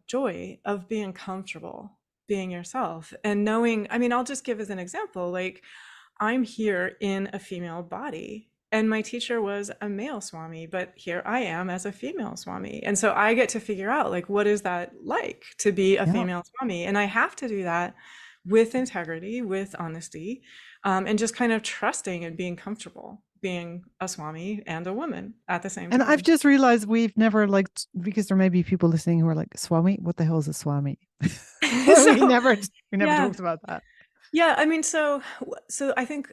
joy of being comfortable being yourself, and knowing, I mean, I'll just give as an example, like I'm here in a female body, and my teacher was a male Swami, but here I am as a female Swami. And so I get to figure out like, what is that like to be a Yeah. female Swami? And I have to do that with integrity, with honesty, and just kind of trusting and being comfortable being a Swami and a woman at the same And I've time. just realized we've never like, because there may be people listening who are like, Swami, what the hell is a Swami? we So never we never yeah, talked about that. yeah. I mean, so I think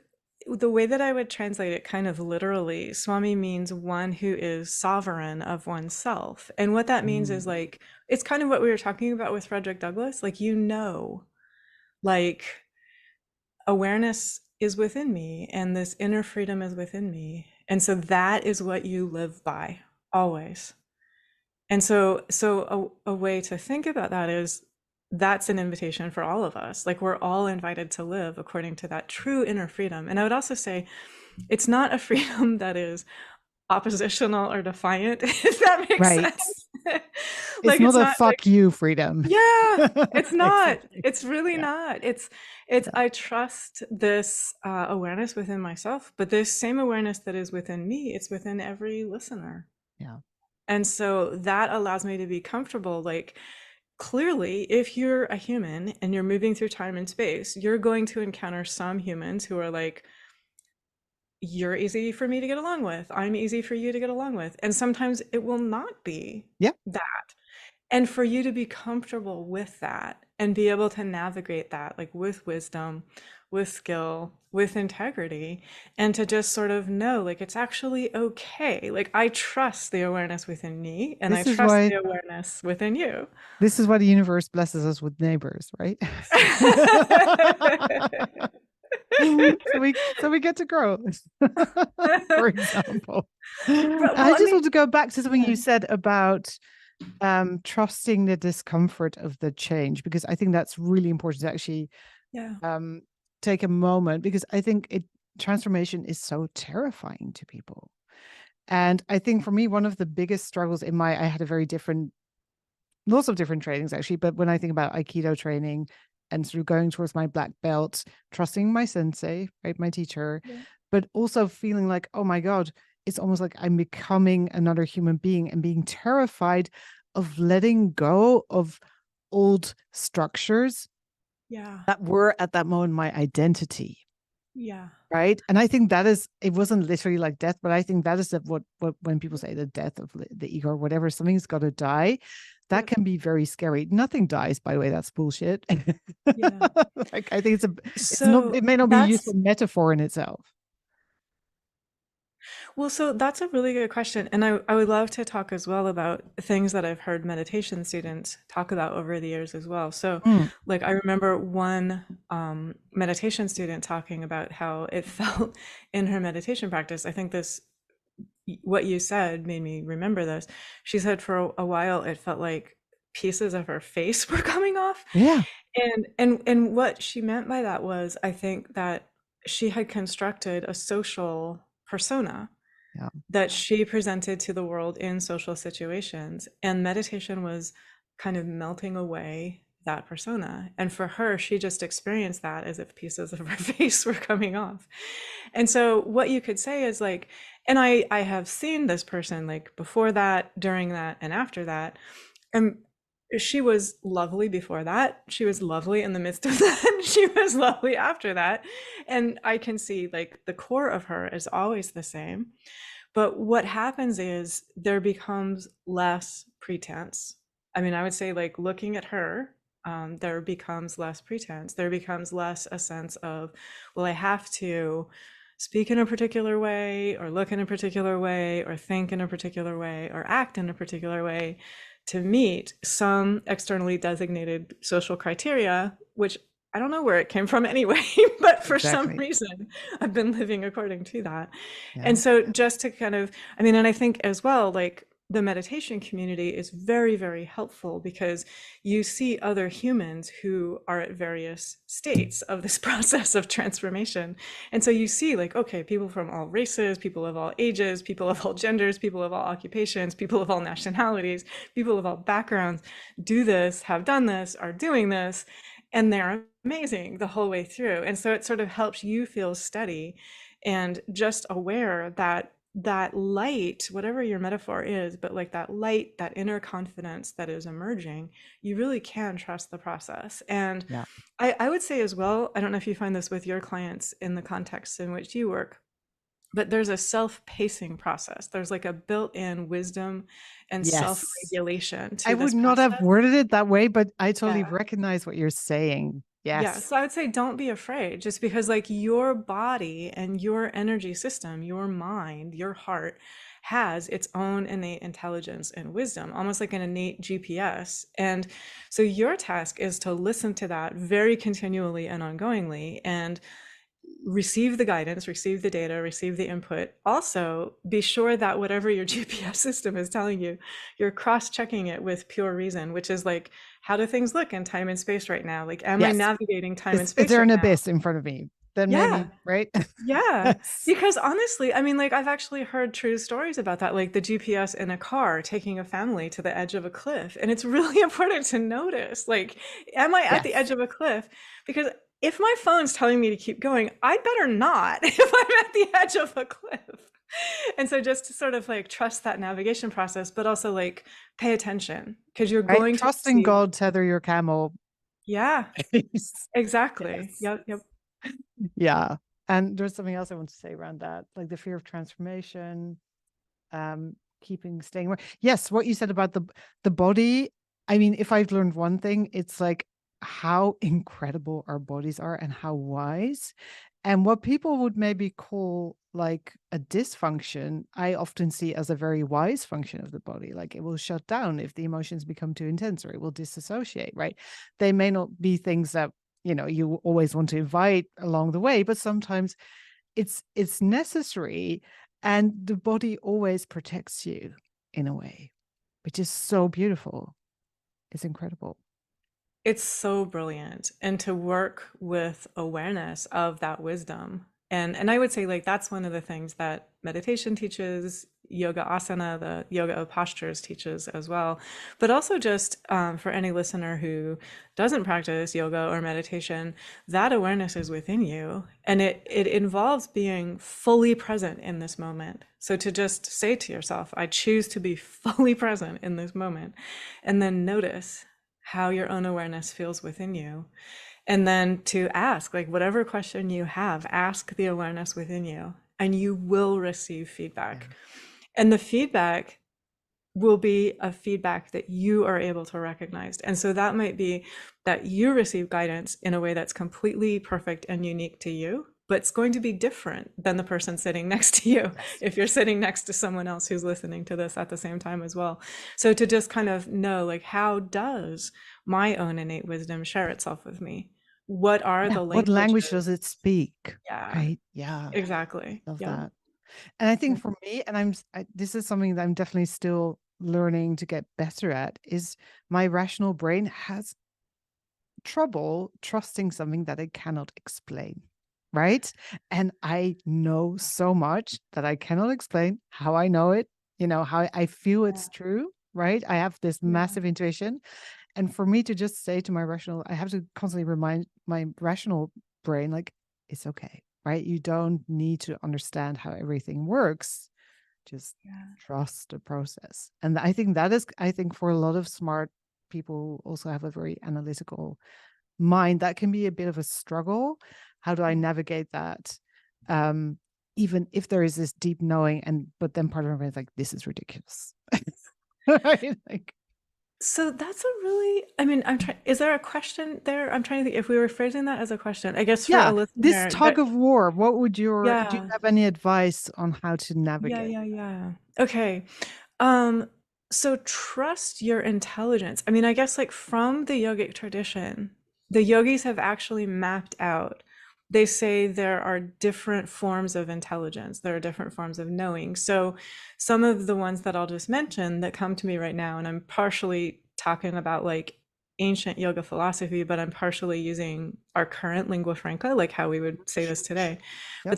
the way that I would translate it kind of literally, Swami means one who is sovereign of oneself. And what that means is Mm. like, it's kind of what we were talking about with Frederick Douglass. Like, like awareness is within me and this inner freedom is within me. And so that is what you live by always. And so a way to think about that is that's an invitation for all of us. Like we're all invited to live according to that true inner freedom. And I would also say it's not a freedom that is oppositional or defiant, if that makes Right. sense. It's Like not it's a not like, fuck you freedom. yeah, it's not. Exactly. It's really Yeah. not. It's Yeah. I trust this awareness within myself, but this same awareness that is within me, it's within every listener. Yeah. And so that allows me to be comfortable. Like, clearly, if you're a human and you're moving through time and space, you're going to encounter some humans who are like, you're easy for me to get along with. I'm easy for you to get along with. And sometimes it will not be Yeah. that. And for you to be comfortable with that and be able to navigate that, like with wisdom, with skill, with integrity, and to just sort of know, like, it's actually okay. Like, I trust the awareness within me and I This is trust why the awareness within you. this is why the universe blesses us with neighbors, right? So we get to grow, for example. Well, I I just mean, want to go back to something yeah, you said about trusting the discomfort of the change, because I think that's really important to actually yeah, um, take a moment, because I think transformation is so terrifying to people. And I think for me, one of the biggest struggles I had a very different, lots of different trainings actually, but when I think about Aikido training and sort of going towards my black belt, trusting my sensei, right, my teacher, yeah, but also feeling like, oh my God, it's almost like I'm becoming another human being and being terrified of letting go of old structures yeah, that were at that moment my identity. yeah. Right. And I think that is, it wasn't literally like death, but I think that is what when people say the death of the ego or whatever, something's got to die, that Yep, can be very scary. Nothing dies, by the way, that's bullshit. yeah. Like, I think it's not, So it may not be a that's useful metaphor in itself. Well, so that's a really good question. And I would love to talk as well about things that I've heard meditation students talk about over the years as well. So, Mm, like, I remember one meditation student talking about how it felt in her meditation practice. I think what you said made me remember this. She said for a while it felt like pieces of her face were coming off. yeah. And what she meant by that was, I think that she had constructed a social persona Yeah. that she presented to the world in social situations. And meditation was kind of melting away that persona. And for her, she just experienced that as if pieces of her face were coming off. And so what you could say is like, and I have seen this person like before that, during that, and after that. And she was lovely before that. She was lovely in the midst of that. She was lovely after that. And I can see like the core of her is always the same. But what happens is there becomes less pretense. I mean, I would say, like, looking at her, there becomes less pretense. There becomes less a sense of, well, I have to speak in a particular way, or look in a particular way, or think in a particular way, or act in a particular way to meet some externally designated social criteria, which I don't know where it came from anyway, but for some Exactly. reason, I've been living according to that. Yeah. And so just to kind of, I mean, and I think as well, like the meditation community is very, very helpful because you see other humans who are at various states of this process of transformation. And so you see, like, okay, people from all races, people of all ages, people of all genders, people of all occupations, people of all nationalities, people of all backgrounds do this, have done this, are doing this, and they're amazing the whole way through. And so it sort of helps you feel steady and just aware that that light, whatever your metaphor is, but like that light, that inner confidence that is emerging, you really can trust the process. And Yeah. I would say as well, I don't know if you find this with your clients in the context in which you work, but there's a self-pacing process. There's like a built-in wisdom and Yes. self-regulation I to would this not have process. worded it that way, but I totally Yeah. recognize what you're saying. Yeah, Yes. so I would say don't be afraid, just because like your body and your energy system, your mind, your heart has its own innate intelligence and wisdom, almost like an innate GPS. And so your task is to listen to that very continually and ongoingly and receive the guidance, receive the data, receive the input. Also, be sure that whatever your GPS system is telling you, you're cross-checking it with pure reason, which is like, how do things look in time and space right now? Like, am I Yes. navigating time and Is space there right an now? abyss in front of me? Then Yeah, maybe, right? yeah. Yes. Because honestly, I mean, like, I've actually heard true stories about that, like the GPS in a car taking a family to the edge of a cliff. And it's really important to notice, like, am I at the edge Yes. of a cliff? Because if my phone's telling me to keep going, I better not if I'm at the edge of a cliff. And so just to sort of like trust that navigation process, but also like pay attention because you're Right? going to Trust in receive. God, tether your camel. Yeah, Yes. exactly. Yep, yep. Yeah. And there's something else I want to say around that, like the fear of transformation, staying aware. Yes, what you said about the body. I mean, if I've learned one thing, it's like how incredible our bodies are and how wise. And what people would maybe call like a dysfunction, I often see as a very wise function of the body. Like it will shut down if the emotions become too intense, or it will disassociate, right? They may not be things that, you always want to invite along the way, but sometimes it's necessary, and the body always protects you in a way, which is so beautiful. It's incredible. It's so brilliant. And to work with awareness of that wisdom. And I would say like that's one of the things that meditation teaches, yoga asana, the yoga of postures teaches as well. But also just for any listener who doesn't practice yoga or meditation, that awareness is within you. And it involves being fully present in this moment. So to just say to yourself, I choose to be fully present in this moment, and then notice how your own awareness feels within you. And then to ask, like, whatever question you have, ask the awareness within you, and you will receive Yeah. feedback. And the feedback will be a feedback that you are able to recognize. And so that might be that you receive guidance in a way that's completely perfect and unique to you, but it's going to be different than the person sitting next to you Yes. if you're sitting next to someone else who's listening to this at the same time as well. So to just kind of know, like, how does my own innate wisdom share itself with me? What are Yeah. the What language does languages? it speak? Yeah, Right. Yeah. exactly. Love Yep. that. And I think for me, and this is something that I'm definitely still learning to get better at, is my rational brain has trouble trusting something that I cannot explain. Right. And I know so much that I cannot explain how I know it, how I feel Yeah. it's true. Right. I have this Yeah. massive intuition. And for me to just say to my rational, I have to constantly remind my rational brain, like, it's okay. Right. You don't need to understand how everything works. Just Yeah. trust the process. And I think for a lot of smart people who also have a very analytical mind, that can be a bit of a struggle. How do I Yeah. navigate that? Um, Even if there is this deep knowing, but then part of my brain is like, this is ridiculous. Right? Like, So that's a really, I mean, I'm trying, is there a question there? I'm trying to think if we were phrasing that as a question. I guess for a yeah, this listener tug that, of war, do you yeah, have any advice on how to yeah, navigate? yeah, yeah. Okay. Um, so trust your intelligence. I mean, I guess like from the yogic tradition, the yogis have actually mapped out. They say there are different forms of intelligence. There are different forms of knowing. So some of the ones that I'll just mention that come to me right now, and I'm partially talking about like ancient yoga philosophy, but I'm partially using our current lingua franca, like how we would say this today. But Yep.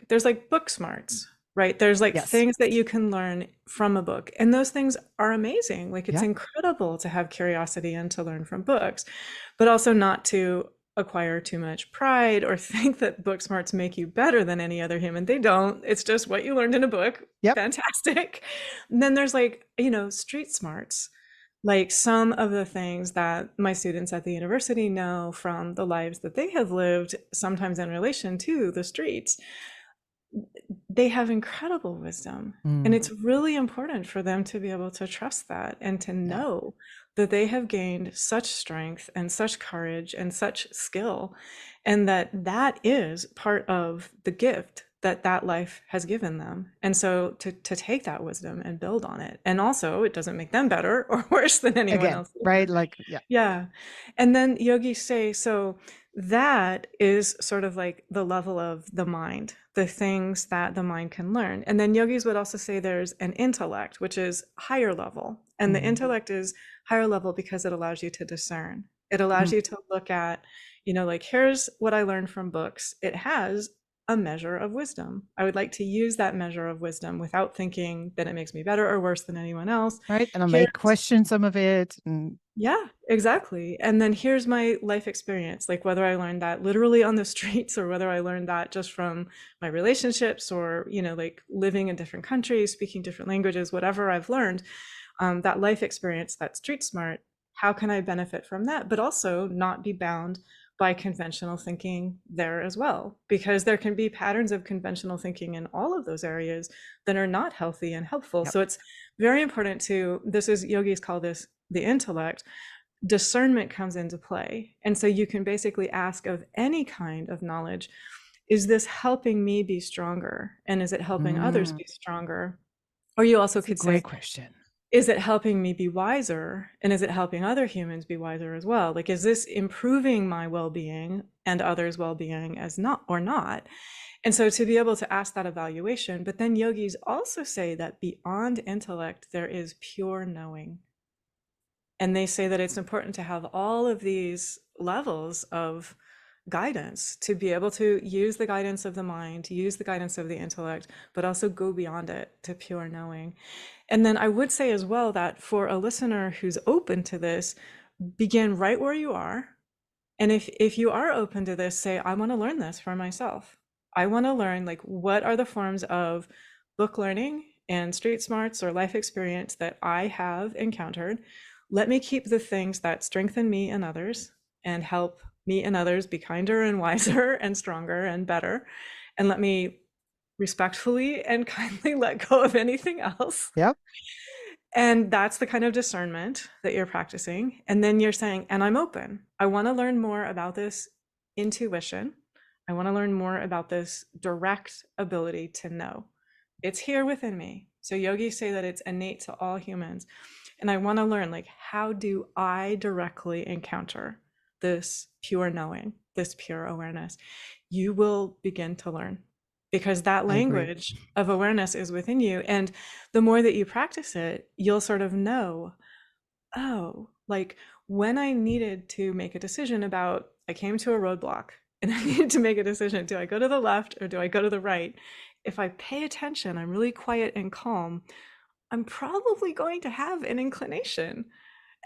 there's like book smarts, right? There's like Yes. things that you can learn from a book, and those things are amazing. Like it's Yeah. incredible to have curiosity and to learn from books, but also not to acquire too much pride or think that book smarts make you better than any other human. They don't. It's just what you learned in a book. Yep. Fantastic. And then there's like, street smarts. Like some of the things that my students at the university know from the lives that they have lived, sometimes in relation to the streets, they have incredible wisdom. And Mm, it's really important for them to be able to trust that and to yeah. know. that they have gained such strength and such courage and such skill, and that that is part of the gift that that life has given them. And so to take that wisdom and build on it. And also, it doesn't make them better or worse than anyone Again, else. right? Like, yeah. Yeah. And then yogis say, so that is sort of like the level of the mind, the things that the mind can learn. And then yogis would also say there's an intellect, which is higher level. And the Mm-hmm. intellect is higher level because it allows you to discern. It allows you to look at, like, here's what I learned from books. It has a measure of wisdom. I would like to use that measure of wisdom without thinking that it makes me better or worse than anyone else. Right. And I may Here's question some of it. And yeah, exactly. And then here's my life experience, like whether I learned that literally on the streets or whether I learned that just from my relationships or, like living in different countries, speaking different languages, whatever I've learned, that life experience, that street smart, how can I benefit from that? But also not be bound by conventional thinking there as well, because there can be patterns of conventional thinking in all of those areas that are not healthy and helpful. yep. So it's very important yogis call this the intellect. Discernment comes into play. And so you can basically ask of any kind of knowledge, is this helping me be stronger? And is it helping others be stronger? Or you also That's a could great say, question. is it helping me be wiser? And is it helping other humans be wiser as well? Like, is this improving my well-being and others' well-being as not or not? And so to be able to ask that evaluation, but then yogis also say that beyond intellect, there is pure knowing. And they say that it's important to have all of these levels of guidance to be able to use the guidance of the mind, to use the guidance of the intellect, but also go beyond it to pure knowing. And then I would say as well that for a listener who's open to this, begin right where you are. And if you are open to this, say, I want to learn this for myself. I want to learn, like, what are the forms of book learning and street smarts or life experience that I have encountered. Let me keep the things that strengthen me and others and help me and others be kinder and wiser and stronger and better. And let me respectfully and kindly let go of anything else. Yep. And that's the kind of discernment that you're practicing. And then you're saying, and I'm open. I want to learn more about this intuition. I want to learn more about this direct ability to know. It's here within me. So yogis say that it's innate to all humans. And I want to learn, like, how do I directly encounter this pure knowing, this pure awareness? You will begin to learn, because that I agree. language of awareness is within you. And the more that you practice it, you'll sort of know, oh, like when I needed to make a decision about, I came to a roadblock and I needed to make a decision, do I go to the left or do I go to the right? If I pay attention, I'm really quiet and calm, I'm probably going to have an inclination.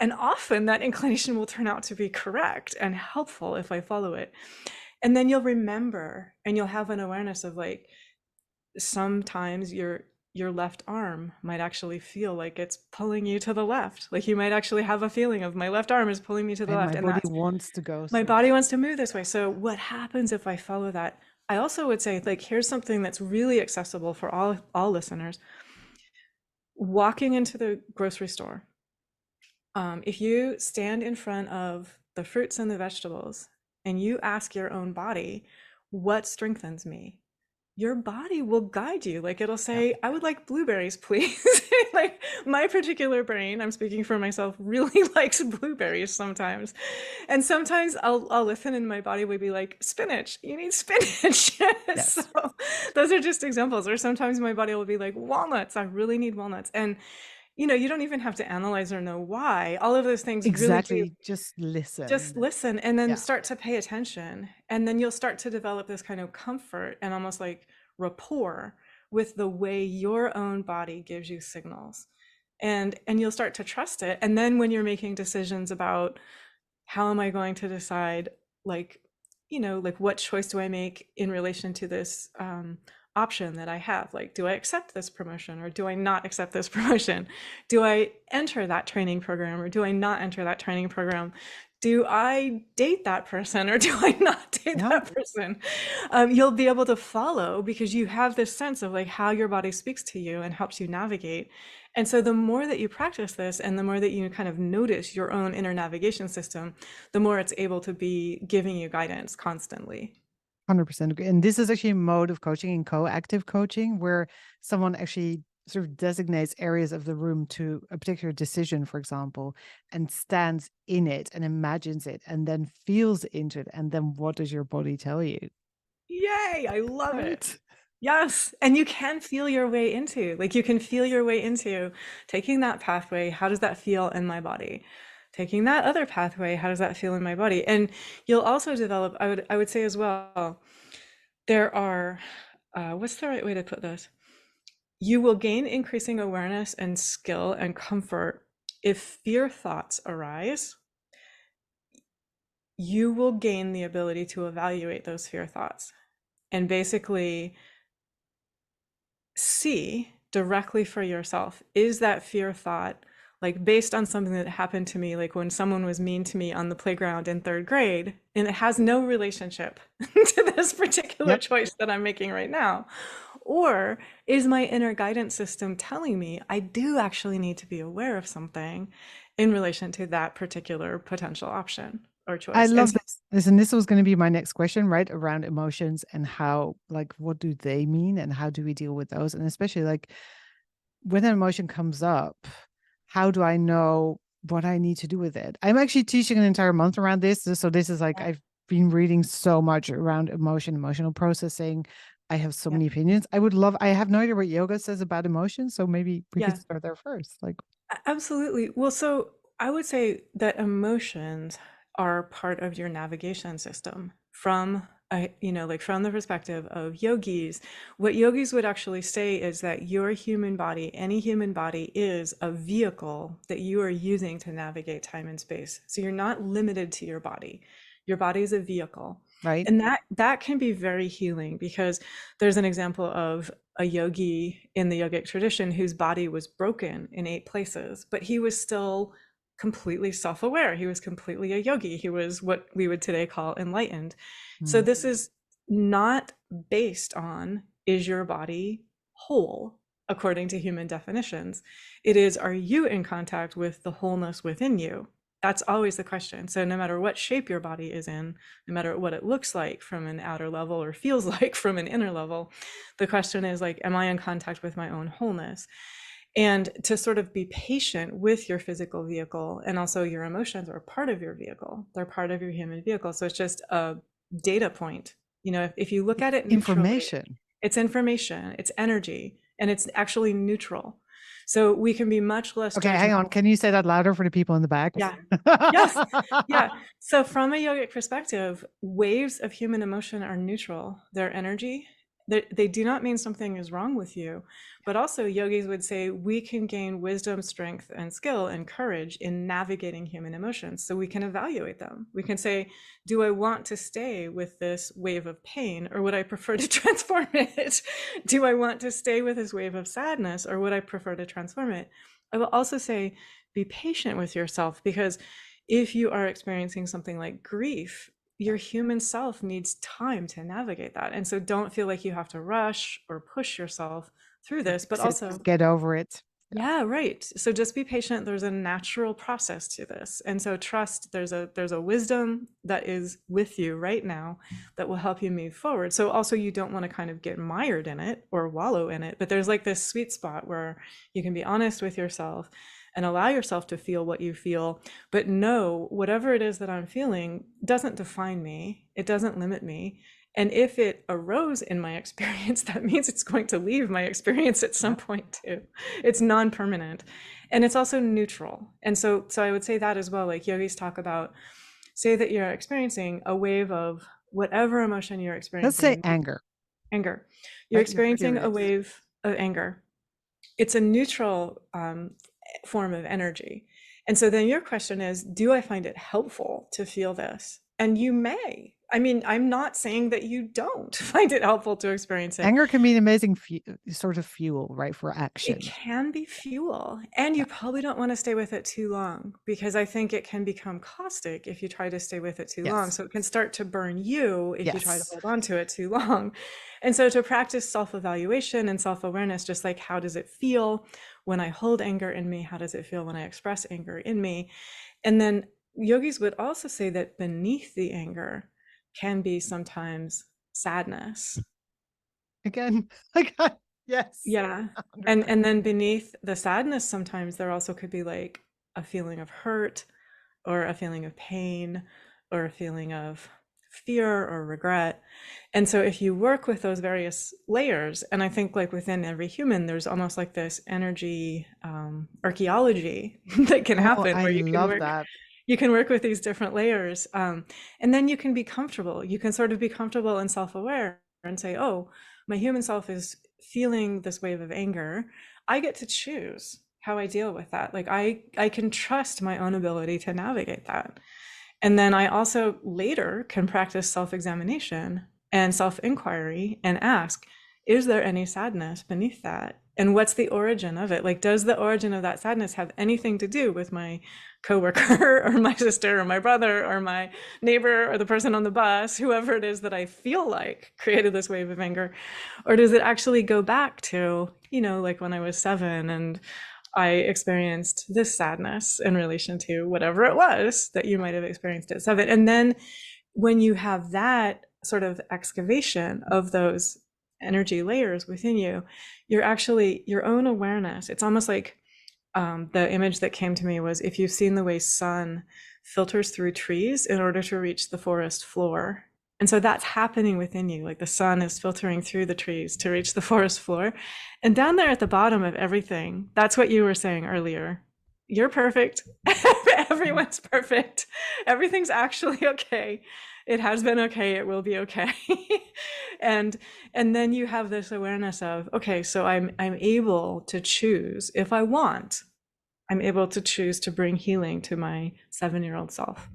And often that inclination will turn out to be correct and helpful if I follow it. And then you'll remember and you'll have an awareness of, like, sometimes your left arm might actually feel like it's pulling you to the left. Like, you might actually have a feeling of, my left arm is pulling me to the And left. my And body that's, wants to go. my So body wants to move this way. So what happens if I follow that? I also would say, like, here's something that's really accessible for all listeners. Walking into the grocery store, if you stand in front of the fruits and the vegetables and you ask your own body, what strengthens me? Your body will guide you. Like, it'll yeah. say, I would like blueberries, please. Like, my particular brain, I'm speaking for myself, really likes blueberries sometimes. And sometimes I'll listen and my body will be like, spinach, you need spinach. So Yes. those are just examples. Or sometimes my body will be like, walnuts, I really need walnuts. And you don't even have to analyze or know why. All of those things really do. Exactly. Just Just listen. listen and then Yeah. start to pay attention. And then you'll start to develop this kind of comfort and almost like rapport with the way your own body gives you signals. And you'll start to trust it. And then when you're making decisions about, how am I going to decide, like, like, what choice do I make in relation to this option that I have? Like, do I accept this promotion or do I not accept this promotion? Do I enter that training program or do I not enter that training program? Do I date that person or do I not date Yeah. that person? You'll be able to follow because you have this sense of, like, how your body speaks to you and helps you navigate. And so the more that you practice this and the more that you kind of notice your own inner navigation system, the more it's able to be giving you guidance constantly. 100% agree. And this is actually a mode of coaching in co-active coaching where someone actually sort of designates areas of the room to a particular decision, for example, and stands in it and imagines it and then feels into it. And then what does your body tell you? Yay, I love it. Right? Yes, and you can feel your way into, like you can feel your way into taking that pathway. How does that feel in my body? Taking that other pathway, how does that feel in my body? And you'll also develop, I would say as well, there are, what's the right way to put this? You will gain increasing awareness and skill and comfort if fear thoughts arise. You will gain the ability to evaluate those fear thoughts and basically see directly for yourself, is that fear thought like based on something that happened to me, like when someone was mean to me on the playground in third grade, and it has no relationship to this particular Yep. choice that I'm making right now? Or is my inner guidance system telling me I do actually need to be aware of something in relation to that particular potential option or I choice? And love so, this. Listen, this was going to be my next question, right? Around emotions and how, like, what do they mean and how do we deal with those? And especially like when an emotion comes up, how do I know what I need to do with it? I'm actually teaching an entire month around this. So this is like, yeah, I've been reading so much around emotion, emotional processing. I have so yeah, many opinions. I have no idea what yoga says about emotions. So maybe we could yeah. start there first. Like, Absolutely. Well, so I would say that emotions are part of your navigation system from like from the perspective of yogis. What yogis would actually say is that your human body, any human body, is a vehicle that you are using to navigate time and space. So you're not limited to your body. Your body is a vehicle. right? And that can be very healing because there's an example of a yogi in the yogic tradition whose body was broken in 8 places, but he was still completely self-aware. He was completely a yogi. He was what we would today call enlightened. So Mm. this is not based on, is your body whole according to human definitions? It is, are you in contact with the wholeness within you? That's always the question. So no matter what shape your body is in, no matter what it looks like from an outer level or feels like from an inner level, the question is like, am I in contact with my own wholeness? And to sort of be patient with your physical vehicle, and also your emotions are part of your vehicle. They're part of your human vehicle. So it's just a data point. If you look It's at it neutrally, information. it's information, it's energy, and it's actually neutral. So we can be much less Okay, hang judgmental. on. Can you say that louder for the people in the back? Yeah. Yes. Yeah. So from a yogic perspective, waves of human emotion are neutral. They're energy. They do not mean something is wrong with you, but also yogis would say we can gain wisdom, strength, and skill and courage in navigating human emotions. So we can evaluate them. We can say, do I want to stay with this wave of pain or would I prefer to transform it? Do I want to stay with this wave of sadness or would I prefer to transform it? I will also say, be patient with yourself because if you are experiencing something like grief, your human self needs time to navigate that. And so don't feel like you have to rush or push yourself through this, but Fix it, also, just get over it. Yeah. yeah, right. So just be patient. There's a natural process to this. And so trust there's a wisdom that is with you right now that will help you move forward. So also you don't want to kind of get mired in it or wallow in it, but there's like this sweet spot where you can be honest with yourself and allow yourself to feel what you feel, but know whatever it is that I'm feeling doesn't define me. It doesn't limit me. And if it arose in my experience, that means it's going to leave my experience at some Yeah. point too. It's non-permanent. And it's also neutral. And so I would say that as well. Like yogis talk about, say that you're experiencing a wave of whatever emotion you're Let's experiencing say in anger, anger. You're right? You're experiencing a furious. wave of anger. It's a neutral form of energy. And so then your question is, do I find it helpful to feel this? And you may. I mean, I'm not saying that you don't find it helpful to experience it. Anger can be an amazing sort of fuel, right, for It action. can be fuel, and Yeah. you probably don't want to stay with it too long, because I think it can become caustic if you try to stay with it too long. Yes. So it can start to burn you if you try to Yes. hold on to it too long. And so to practice self-evaluation and self-awareness, just like, how does it feel when I hold anger in me? How does it feel when I express anger in me? And then yogis would also say that beneath the anger can be sometimes sadness. Again, again, yes. Yeah. And 100%. and then beneath the sadness, sometimes there also could be like a feeling of hurt, or a feeling of pain, or a feeling of fear or regret. And so if you work with those various layers, and I think like within every human, there's almost like this energy archaeology that can Oh, happen, I where love that. you can work with these different layers, and then you can be comfortable. You can sort of be comfortable and self-aware and say, oh, my human self is feeling this wave of anger. I get to choose how I deal with that. Like, I can trust my own ability to navigate that. And then I also later can practice self-examination and self-inquiry and ask, is there any sadness beneath that? And what's the origin of it? Like, does the origin of that sadness have anything to do with my coworker or my sister or my brother or my neighbor or the person on the bus, whoever it is that I feel like created this wave of anger? Or does it actually go back to, like when I was 7 and I experienced this sadness in relation to whatever it was that you might have experienced at 7. And then when you have that sort of excavation of those energy layers within you, you're actually your own awareness. It's almost like, the image that came to me was, if you've seen the way sun filters through trees in order to reach the forest floor. And so that's happening within you. Like, the sun is filtering through the trees to reach the forest floor. And down there at the bottom of everything, that's what you were saying earlier. You're perfect. Everyone's perfect. Everything's actually okay. It has been okay. It will be okay. and and then you have this awareness of, okay, so I'm able to choose if I want. I'm able to choose to bring healing to my 7-year-old self.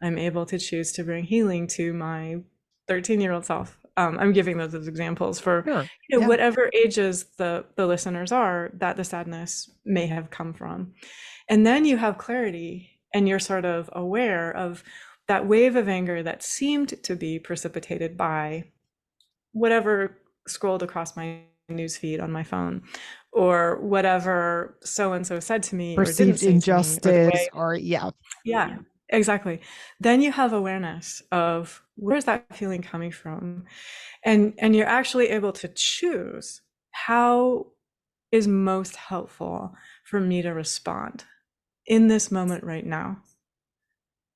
I'm able to choose to bring healing to my 13-year-old self. I'm giving those as examples for, Sure. Yeah. whatever ages the listeners are that the sadness may have come from. And then you have clarity, and you're sort of aware of that wave of anger that seemed to be precipitated by whatever scrolled across my news feed on my phone, or whatever so and so said to me or didn't Perceived say to me, or the injustice way. or, yeah. Yeah, exactly. Then you have awareness of, where's that feeling coming from? And you're actually able to choose how is most helpful for me to respond in this moment right now.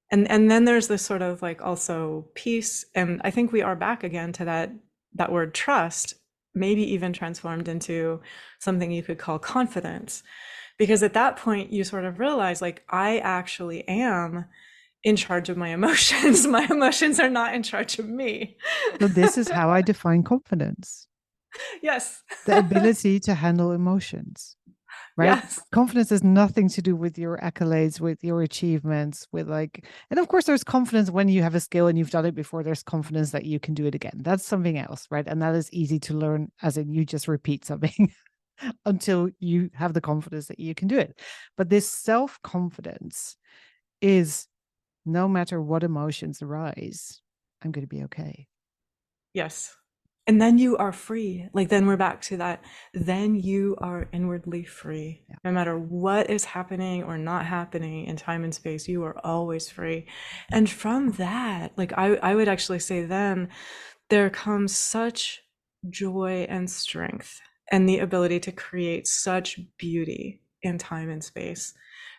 And then there's this sort of like also peace, and I think we are back again to that word trust, maybe even transformed into something you could call confidence. Because at that point you sort of realize, like, I actually am in charge of my emotions. My emotions are not in charge of me. So this is how I define confidence: Yes. the ability to handle emotions, right? Yes. Confidence has nothing to do with your accolades, with your achievements, with like, and of course, there's confidence when you have a skill and you've done it before. There's confidence that you can do it again. That's something else, right? And that is easy to learn, as in you just repeat something until you have the confidence that you can do it. But this self-confidence is, no matter what emotions arise, I'm going to be okay. Yes. And then you are free. Like, then we're back to that. Then you are inwardly free. Yeah. No matter what is happening or not happening in time and space, you are always free. And from that, like, I would actually say, then there comes such joy and strength, and the ability to create such beauty in time and space,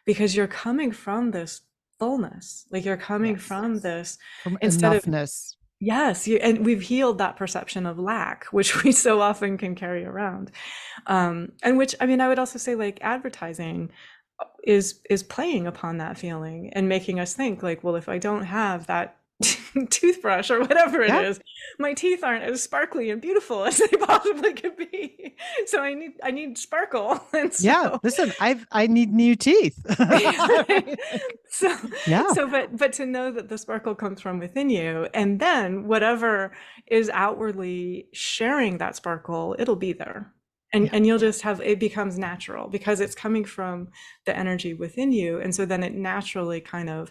because you're coming from this fullness. Like, you're coming Yes. from this, From instead of, enoughness. yes, and we've healed that perception of lack, which we so often can carry around. And which, I mean, I would also say, like, advertising is playing upon that feeling and making us think like, well, if I don't have that toothbrush or whatever it Yeah. is, my teeth aren't as sparkly and beautiful as they possibly could be. So I need sparkle. And Yeah. so Listen, I need new teeth. right? Right? Like, So yeah. but to know that the sparkle comes from within you, and then whatever is outwardly sharing that sparkle, it'll be there. Yeah. And you'll just have, it becomes natural because it's coming from the energy within you. And so then it naturally kind of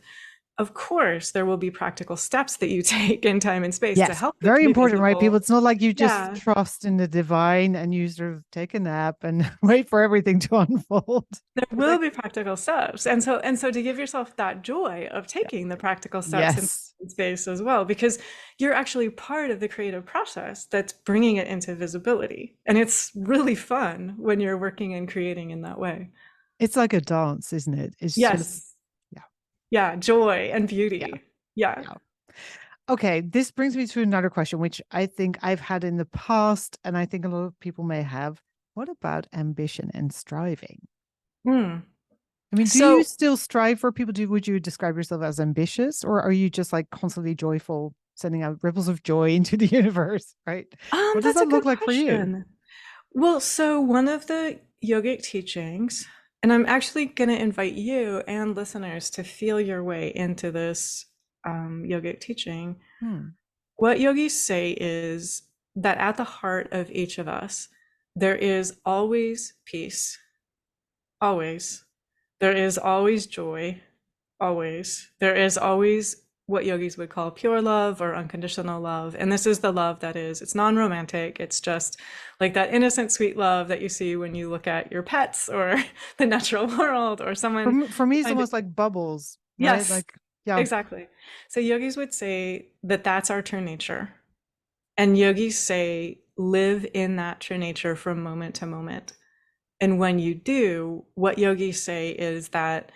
course, there will be practical steps that you take in time and space to Yes. help it Very be important, right? People, visible. it's not like you just Yeah, trust in the divine and you sort of take a nap and wait for everything to unfold. there It's will like, be practical steps. And so to give yourself that joy of yeah. taking the practical steps in Yes. space as well, because you're actually part of the creative process that's bringing it into visibility. And it's really fun when you're working and creating in that way. It's like a dance, isn't it? It's just, Yes. yeah. Yeah, joy and Yeah. beauty. Yeah. Yeah. Okay, this brings me to another question, which I think I've had in the past, and I think a lot of people may have. What about ambition and striving? Hmm. I mean, do you So, still strive for people? Would you describe yourself as ambitious, or are you just like constantly joyful, sending out ripples of joy into the universe? Right? What does that's a that look good like for you? question. Well, so one of the yogic teachings, and I'm actually going to invite you and listeners to feel your way into this yogic teaching. Hmm. What yogis say is that at the heart of each of us, there is always peace, always. There is always joy, always. There is always what yogis would call pure love or unconditional love. And this is the love that is, it's non-romantic. It's just like that innocent, sweet love that you see when you look at your pets or the natural world or someone For me, it's kind of, almost like bubbles, right? yes, Like, yeah. exactly. So yogis would say that that's our true nature. And yogis say, live in that true nature from moment to moment. And when you do, what yogis say is that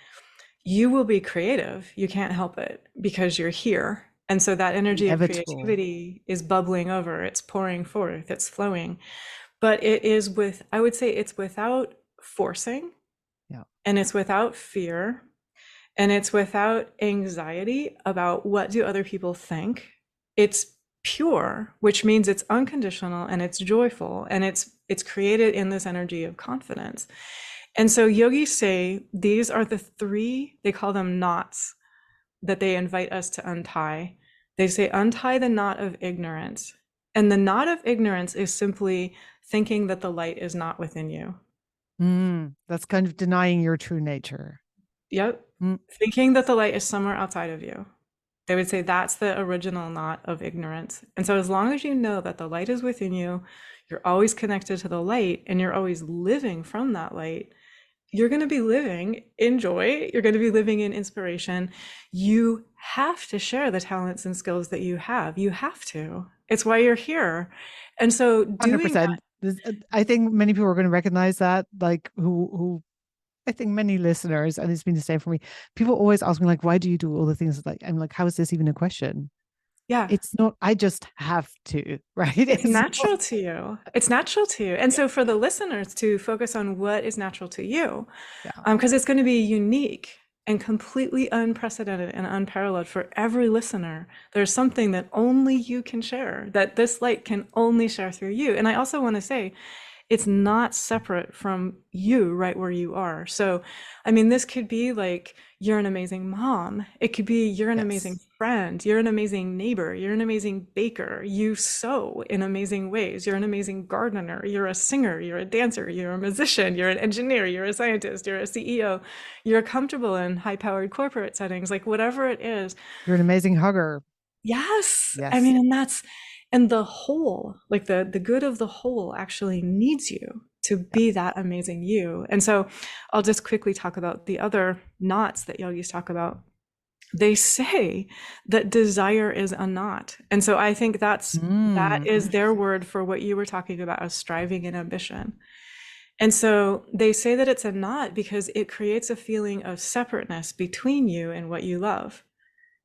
you will be creative. You can't help it because you're here. And so that energy of Inevitable. creativity is bubbling over, it's pouring forth, it's flowing. But it is with, I would say it's without forcing, Yeah. and it's without fear, and it's without anxiety about what do other people think. It's pure, which means it's unconditional and it's joyful and it's created in this energy of confidence. And so yogis say these are the three, they call them knots, that they invite us to untie. They say, untie the knot of ignorance. And the knot of ignorance is simply thinking that the light is not within you. That's kind of denying your true nature. Yep. Mm. Thinking that the light is somewhere outside of you. They would say that's the original knot of ignorance. And so as long as you know that the light is within you, you're always connected to the light and you're always living from that light, you're going to be living in joy. You're going to be living in inspiration. You have to share the talents and skills that you have. You have to. It's why you're here. And so doing that, 100%. I think many people are going to recognize that, like who I think many listeners, and it's been the same for me. People always ask me, like, why do you do all the things? Like, I'm like, how is this even a question? yeah, It's not, I just have to, right? it's It's not, natural to you. It's natural to you. And so for the listeners to focus on what is natural to you, yeah. because it's going to be unique and completely unprecedented and unparalleled for every listener. There's something that only you can share, that this light can only share through you. And I also want to say, it's not separate from you right where you are. So, I mean, this could be like you're an amazing mom. It could be you're an amazing Yes. friend. You're an amazing neighbor. You're an amazing baker. You sew in amazing ways. You're an amazing gardener. You're a singer. You're a dancer. You're a musician. You're an engineer. You're a scientist. You're a CEO. You're comfortable in high powered corporate settings, like whatever it is. You're an amazing hugger. Yes. I Yes. mean, and that's, and the whole, like the good of the whole actually needs you to Yeah. be that amazing you. And so I'll just quickly talk about the other knots that yogis talk about. They say that desire is a knot. And so I think that is their Interesting. word for what you were talking about as striving and ambition. And so they say that it's a knot because it creates a feeling of separateness between you and what you love,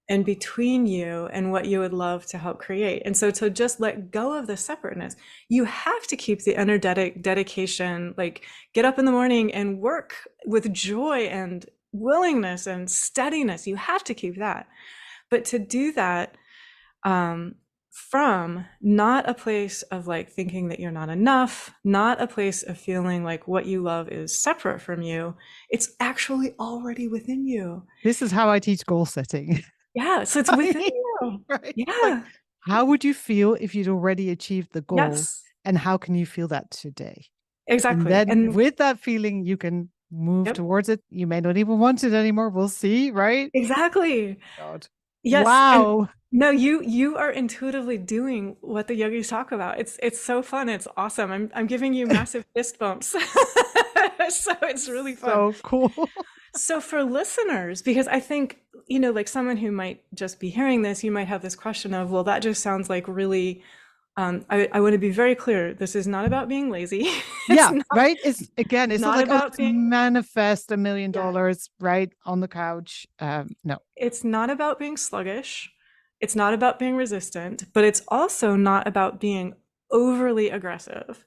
and between you and what you would love to help create. And so to just let go of the separateness, you have to keep the energetic dedication, like get up in the morning and work with joy and willingness and steadiness. You have to keep that. But to do that um, from not a place of like thinking that you're not enough, not a place of feeling like what you love is separate from you. It's actually already within you. This is how I teach goal setting. Yeah, so it's within Right? you. Right? Like, Yeah. how would you feel if you'd already achieved the goal? Yes, And how can you feel that today? And exactly. then And with that feeling, you can move yep, towards it. You may not even want it anymore. We'll see, right? exactly. God. Yes, and Wow. no, you are intuitively doing what the yogis talk about. It's so fun. It's awesome. I'm giving you massive fist bumps. So it's really fun. So cool. So for listeners, because I think, like someone who might just be hearing this, you might have this question of, well, that just sounds like really, I want to be very clear. This is not about being lazy. It's Yeah, right. It's again, it's not not like, oh, about let's being, manifest $1 million, yeah, right, on the couch. No. it's not about being sluggish. It's not about being resistant, but it's also not about being overly aggressive.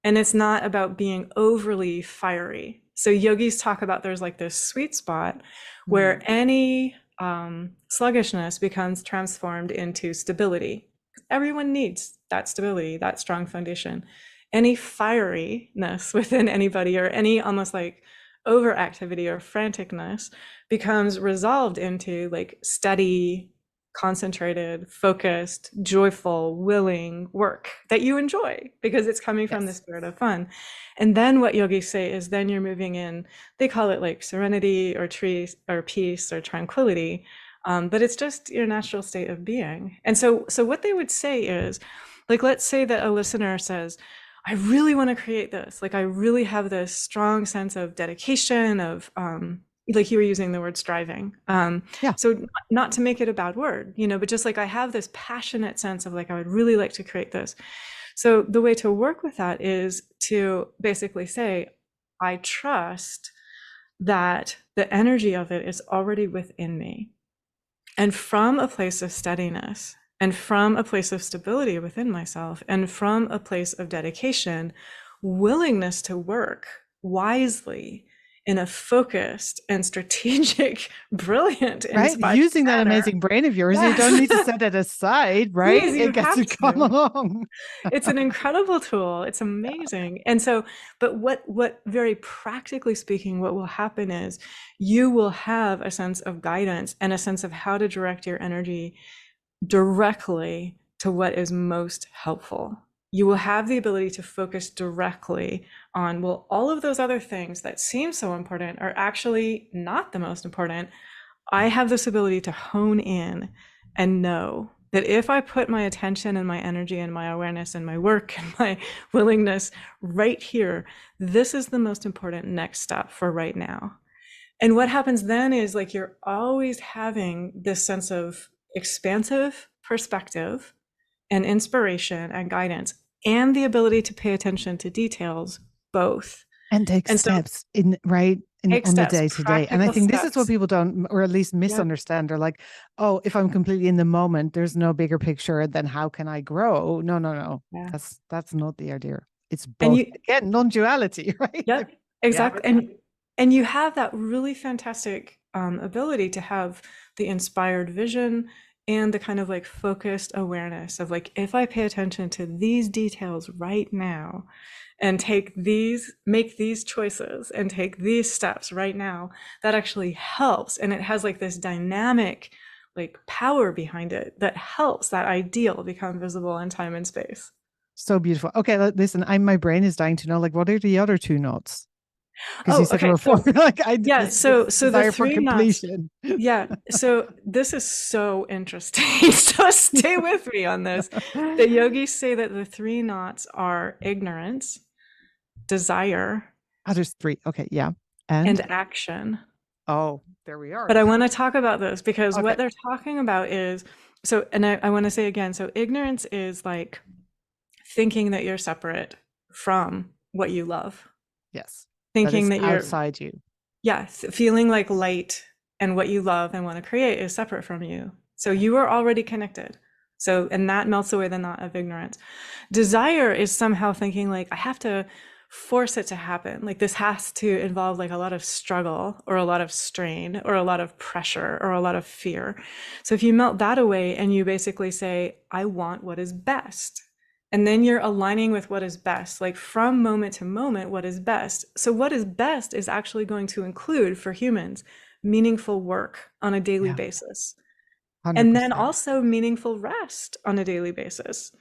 And it's not about being overly fiery. So yogis talk about there's like this sweet spot where any sluggishness becomes transformed into stability. Everyone needs that stability, that strong foundation. Any fieriness within anybody or any almost like overactivity or franticness becomes resolved into like steady, concentrated, focused, joyful, willing work that you enjoy because it's coming from the Yes. spirit of fun. And then what yogis say is then you're moving in, they call it like serenity or peace or tranquility. But it's just your natural state of being. And so what they would say is, like, let's say that a listener says, I really want to create this. Like, I really have this strong sense of dedication, of like you were using the word striving. Yeah. So not to make it a bad word, but just like I have this passionate sense of like, I would really like to create this. So the way to work with that is to basically say, I trust that the energy of it is already within me. And from a place of steadiness and from a place of stability within myself and from a place of dedication, willingness to work wisely in a focused and strategic, brilliant, Right. inspired Using that manner. amazing brain of yours, you don't need to Yes, set it aside, right? please, you It gets have to come to. along. It's an incredible tool. It's amazing. And so, but what very practically speaking, what will happen is you will have a sense of guidance and a sense of how to direct your energy directly to what is most helpful. You will have the ability to focus directly on, well, all of those other things that seem so important are actually not the most important. I have this ability to hone in and know that if I put my attention and my energy and my awareness and my work and my willingness right here, this is the most important next step for right now. And what happens then is like you're always having this sense of expansive perspective and inspiration and guidance and the ability to pay attention to details, both. And take And so steps in right in take on the steps, day to day. And I practical think this is what steps. people don't, or at least Yep. misunderstand. They're like, oh, if I'm completely in the moment, there's no bigger picture, then how can I grow? No, no, no. Yeah. That's not the idea. It's And both. you, Again, non-duality, right? yep, Like, yeah. exactly. And you have that really fantastic ability to have the inspired vision and the kind of like focused awareness of like, if I pay attention to these details right now and make these choices and take these steps right now, that actually helps. And it has like this dynamic like power behind it that helps that ideal become visible in time and space. So beautiful. Okay, listen, my brain is dying to know, like, what are the other two notes? Because you Oh, said there okay. were four. So Like, yeah, this so the desire for three knots. completion. Yeah, so this is so interesting. So stay with me on this. The yogis say that the three knots are ignorance, desire, Oh, there's three. Okay, yeah. and And action. oh, there we are. But I want to talk about this because Okay. what they're talking about is so, and I want to say again, so ignorance is like thinking that you're separate from what you love, Yes. That thinking is that you're, outside you. yeah, feeling like light and what you love and want to create is separate from you. So you are already connected. So, and that melts away the knot of ignorance. Desire is somehow thinking like, I have to force it to happen. Like this has to involve like a lot of struggle or a lot of strain or a lot of pressure or a lot of fear. So if you melt that away and you basically say, I want what is best. And then you're aligning with what is best, like from moment to moment, what is best. So what is best is actually going to include for humans meaningful work on a daily Yeah, basis. And then 100%. also meaningful rest on a daily basis.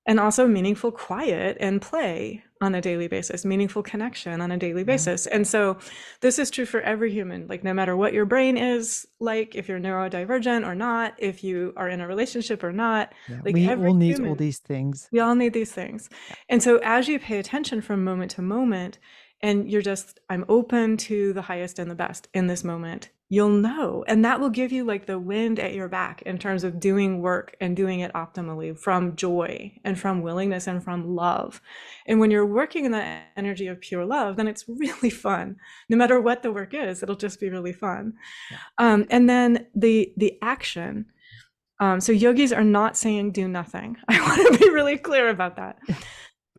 And also meaningful quiet and play on a daily basis, meaningful connection on a daily Yeah. basis. And so this is true for every human, like no matter what your brain is like, if you're neurodivergent or not, if you are in a relationship or not, Yeah. like We every all need all human, these things. we all need these things. Yeah. And so as you pay attention from moment to moment, and you're just, I'm open to the highest and the best in this moment, you'll know. And that will give you like the wind at your back in terms of doing work and doing it optimally from joy and from willingness and from love. And when you're working in that energy of pure love, then it's really fun. No matter what the work is, it'll just be really fun. Yeah. And then the action. So yogis are not saying do nothing. I want to be really clear about that.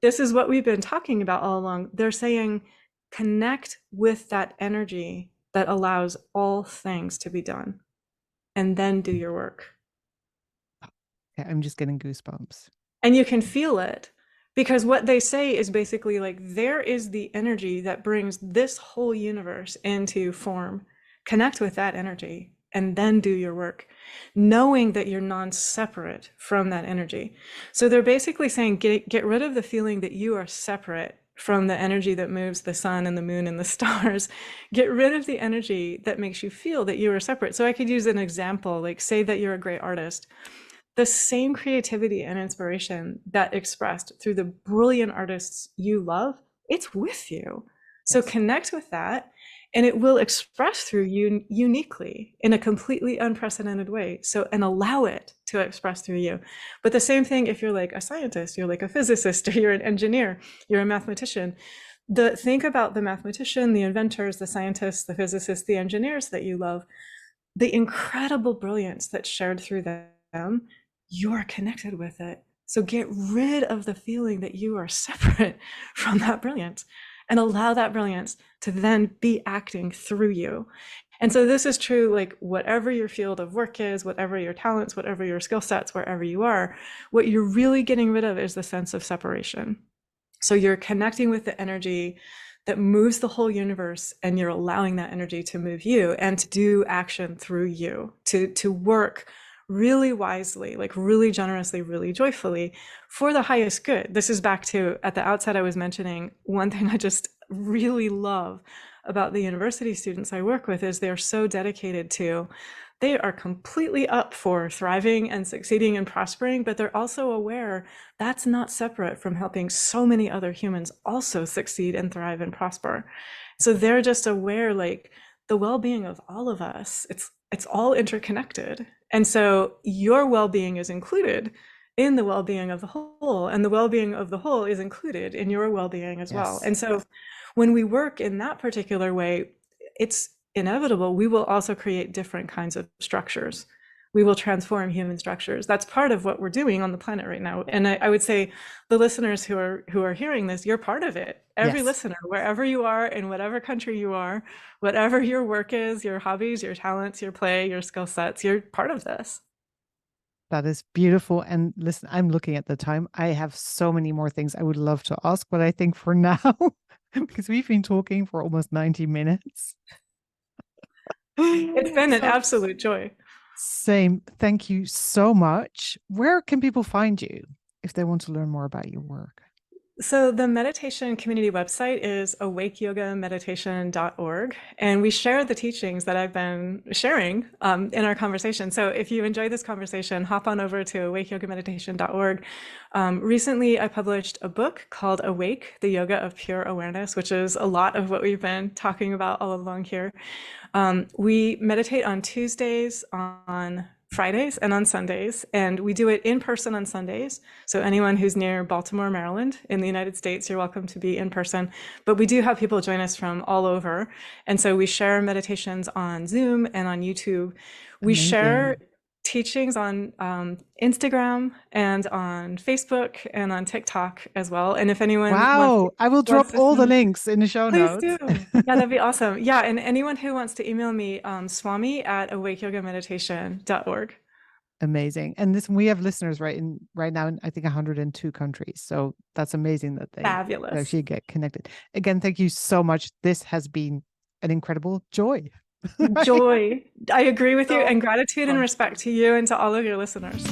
This is what we've been talking about all along. They're saying connect with that energy that allows all things to be done and then do your work. Okay, I'm just getting goosebumps. And you can feel it because what they say is basically like there is the energy that brings this whole universe into form. Connect with that energy and then do your work, knowing that you're non-separate from that energy. So they're basically saying get rid of the feeling that you are separate from the energy that moves the sun and the moon and the stars. Get rid of the energy that makes you feel that you are separate. So I could use an example, like say that you're a great artist. The same creativity and inspiration that expressed through the brilliant artists you love, it's with you. So Yes. connect with that and it will express through you uniquely in a completely unprecedented way. So, and allow it to express through you. But the same thing if you're like a scientist, you're like a physicist, or you're an engineer, you're a mathematician. Think about the mathematician, the inventors, the scientists, the physicists, the engineers that you love, the incredible brilliance that's shared through them, you're connected with it. So get rid of the feeling that you are separate from that brilliance and allow that brilliance to then be acting through you. And so this is true, like whatever your field of work is, whatever your talents, whatever your skill sets, wherever you are, what you're really getting rid of is the sense of separation. So you're connecting with the energy that moves the whole universe, and you're allowing that energy to move you and to do action through you, to work really wisely, like really generously, really joyfully for the highest good. This is back to at the outset I was mentioning, one thing I just really love about the university students I work with is they're so dedicated to, they are completely up for thriving and succeeding and prospering, but they're also aware that's not separate from helping so many other humans also succeed and thrive and prosper. So they're just aware, like the well-being of all of us, it's all interconnected. And so your well-being is included in the well-being of the whole, and the well-being of the whole is included in your well-being as well. Yes. And so when we work in that particular way, it's inevitable we will also create different kinds of structures. We will transform human structures. That's part of what we're doing on the planet right now. And I would say the listeners who are hearing this, you're part of it. Every Yes. listener, wherever you are, in whatever country you are, whatever your work is, your hobbies, your talents, your play, your skill sets, you're part of this. That is beautiful. And listen, I'm looking at the time. I have so many more things I would love to ask, but I think for now, because we've been talking for almost 90 minutes. It's been an So, absolute joy. same. Thank you so much. Where can people find you if they want to learn more about your work? So the meditation community website is awakeyogameditation.org, and we share the teachings that I've been sharing in our conversation. So if you enjoy this conversation, hop on over to awakeyogameditation.org. Recently, I published a book called Awake, the Yoga of Pure Awareness, which is a lot of what we've been talking about all along here. We meditate on Tuesdays, on Fridays, and on Sundays, and we do it in person on Sundays. So anyone who's near Baltimore, Maryland in the United States, you're welcome to be in person. But we do have people join us from all over. And so we share meditations on Zoom and on YouTube. We share Amazing. teachings on Instagram and on Facebook and on TikTok as well. And if anyone Wow. I will drop wants to all the send me, links in the show please do. notes. Yeah, that'd be awesome. Yeah, and anyone who wants to email me, Swami at awakeyogameditation.org. Amazing. And this, we have listeners right now in I think 102 countries. So that's amazing that they Fabulous. actually get connected. Again, thank you so much. This has been an incredible joy. Right? Joy. I agree with you, So and gratitude and fun. respect to you and to all of your listeners.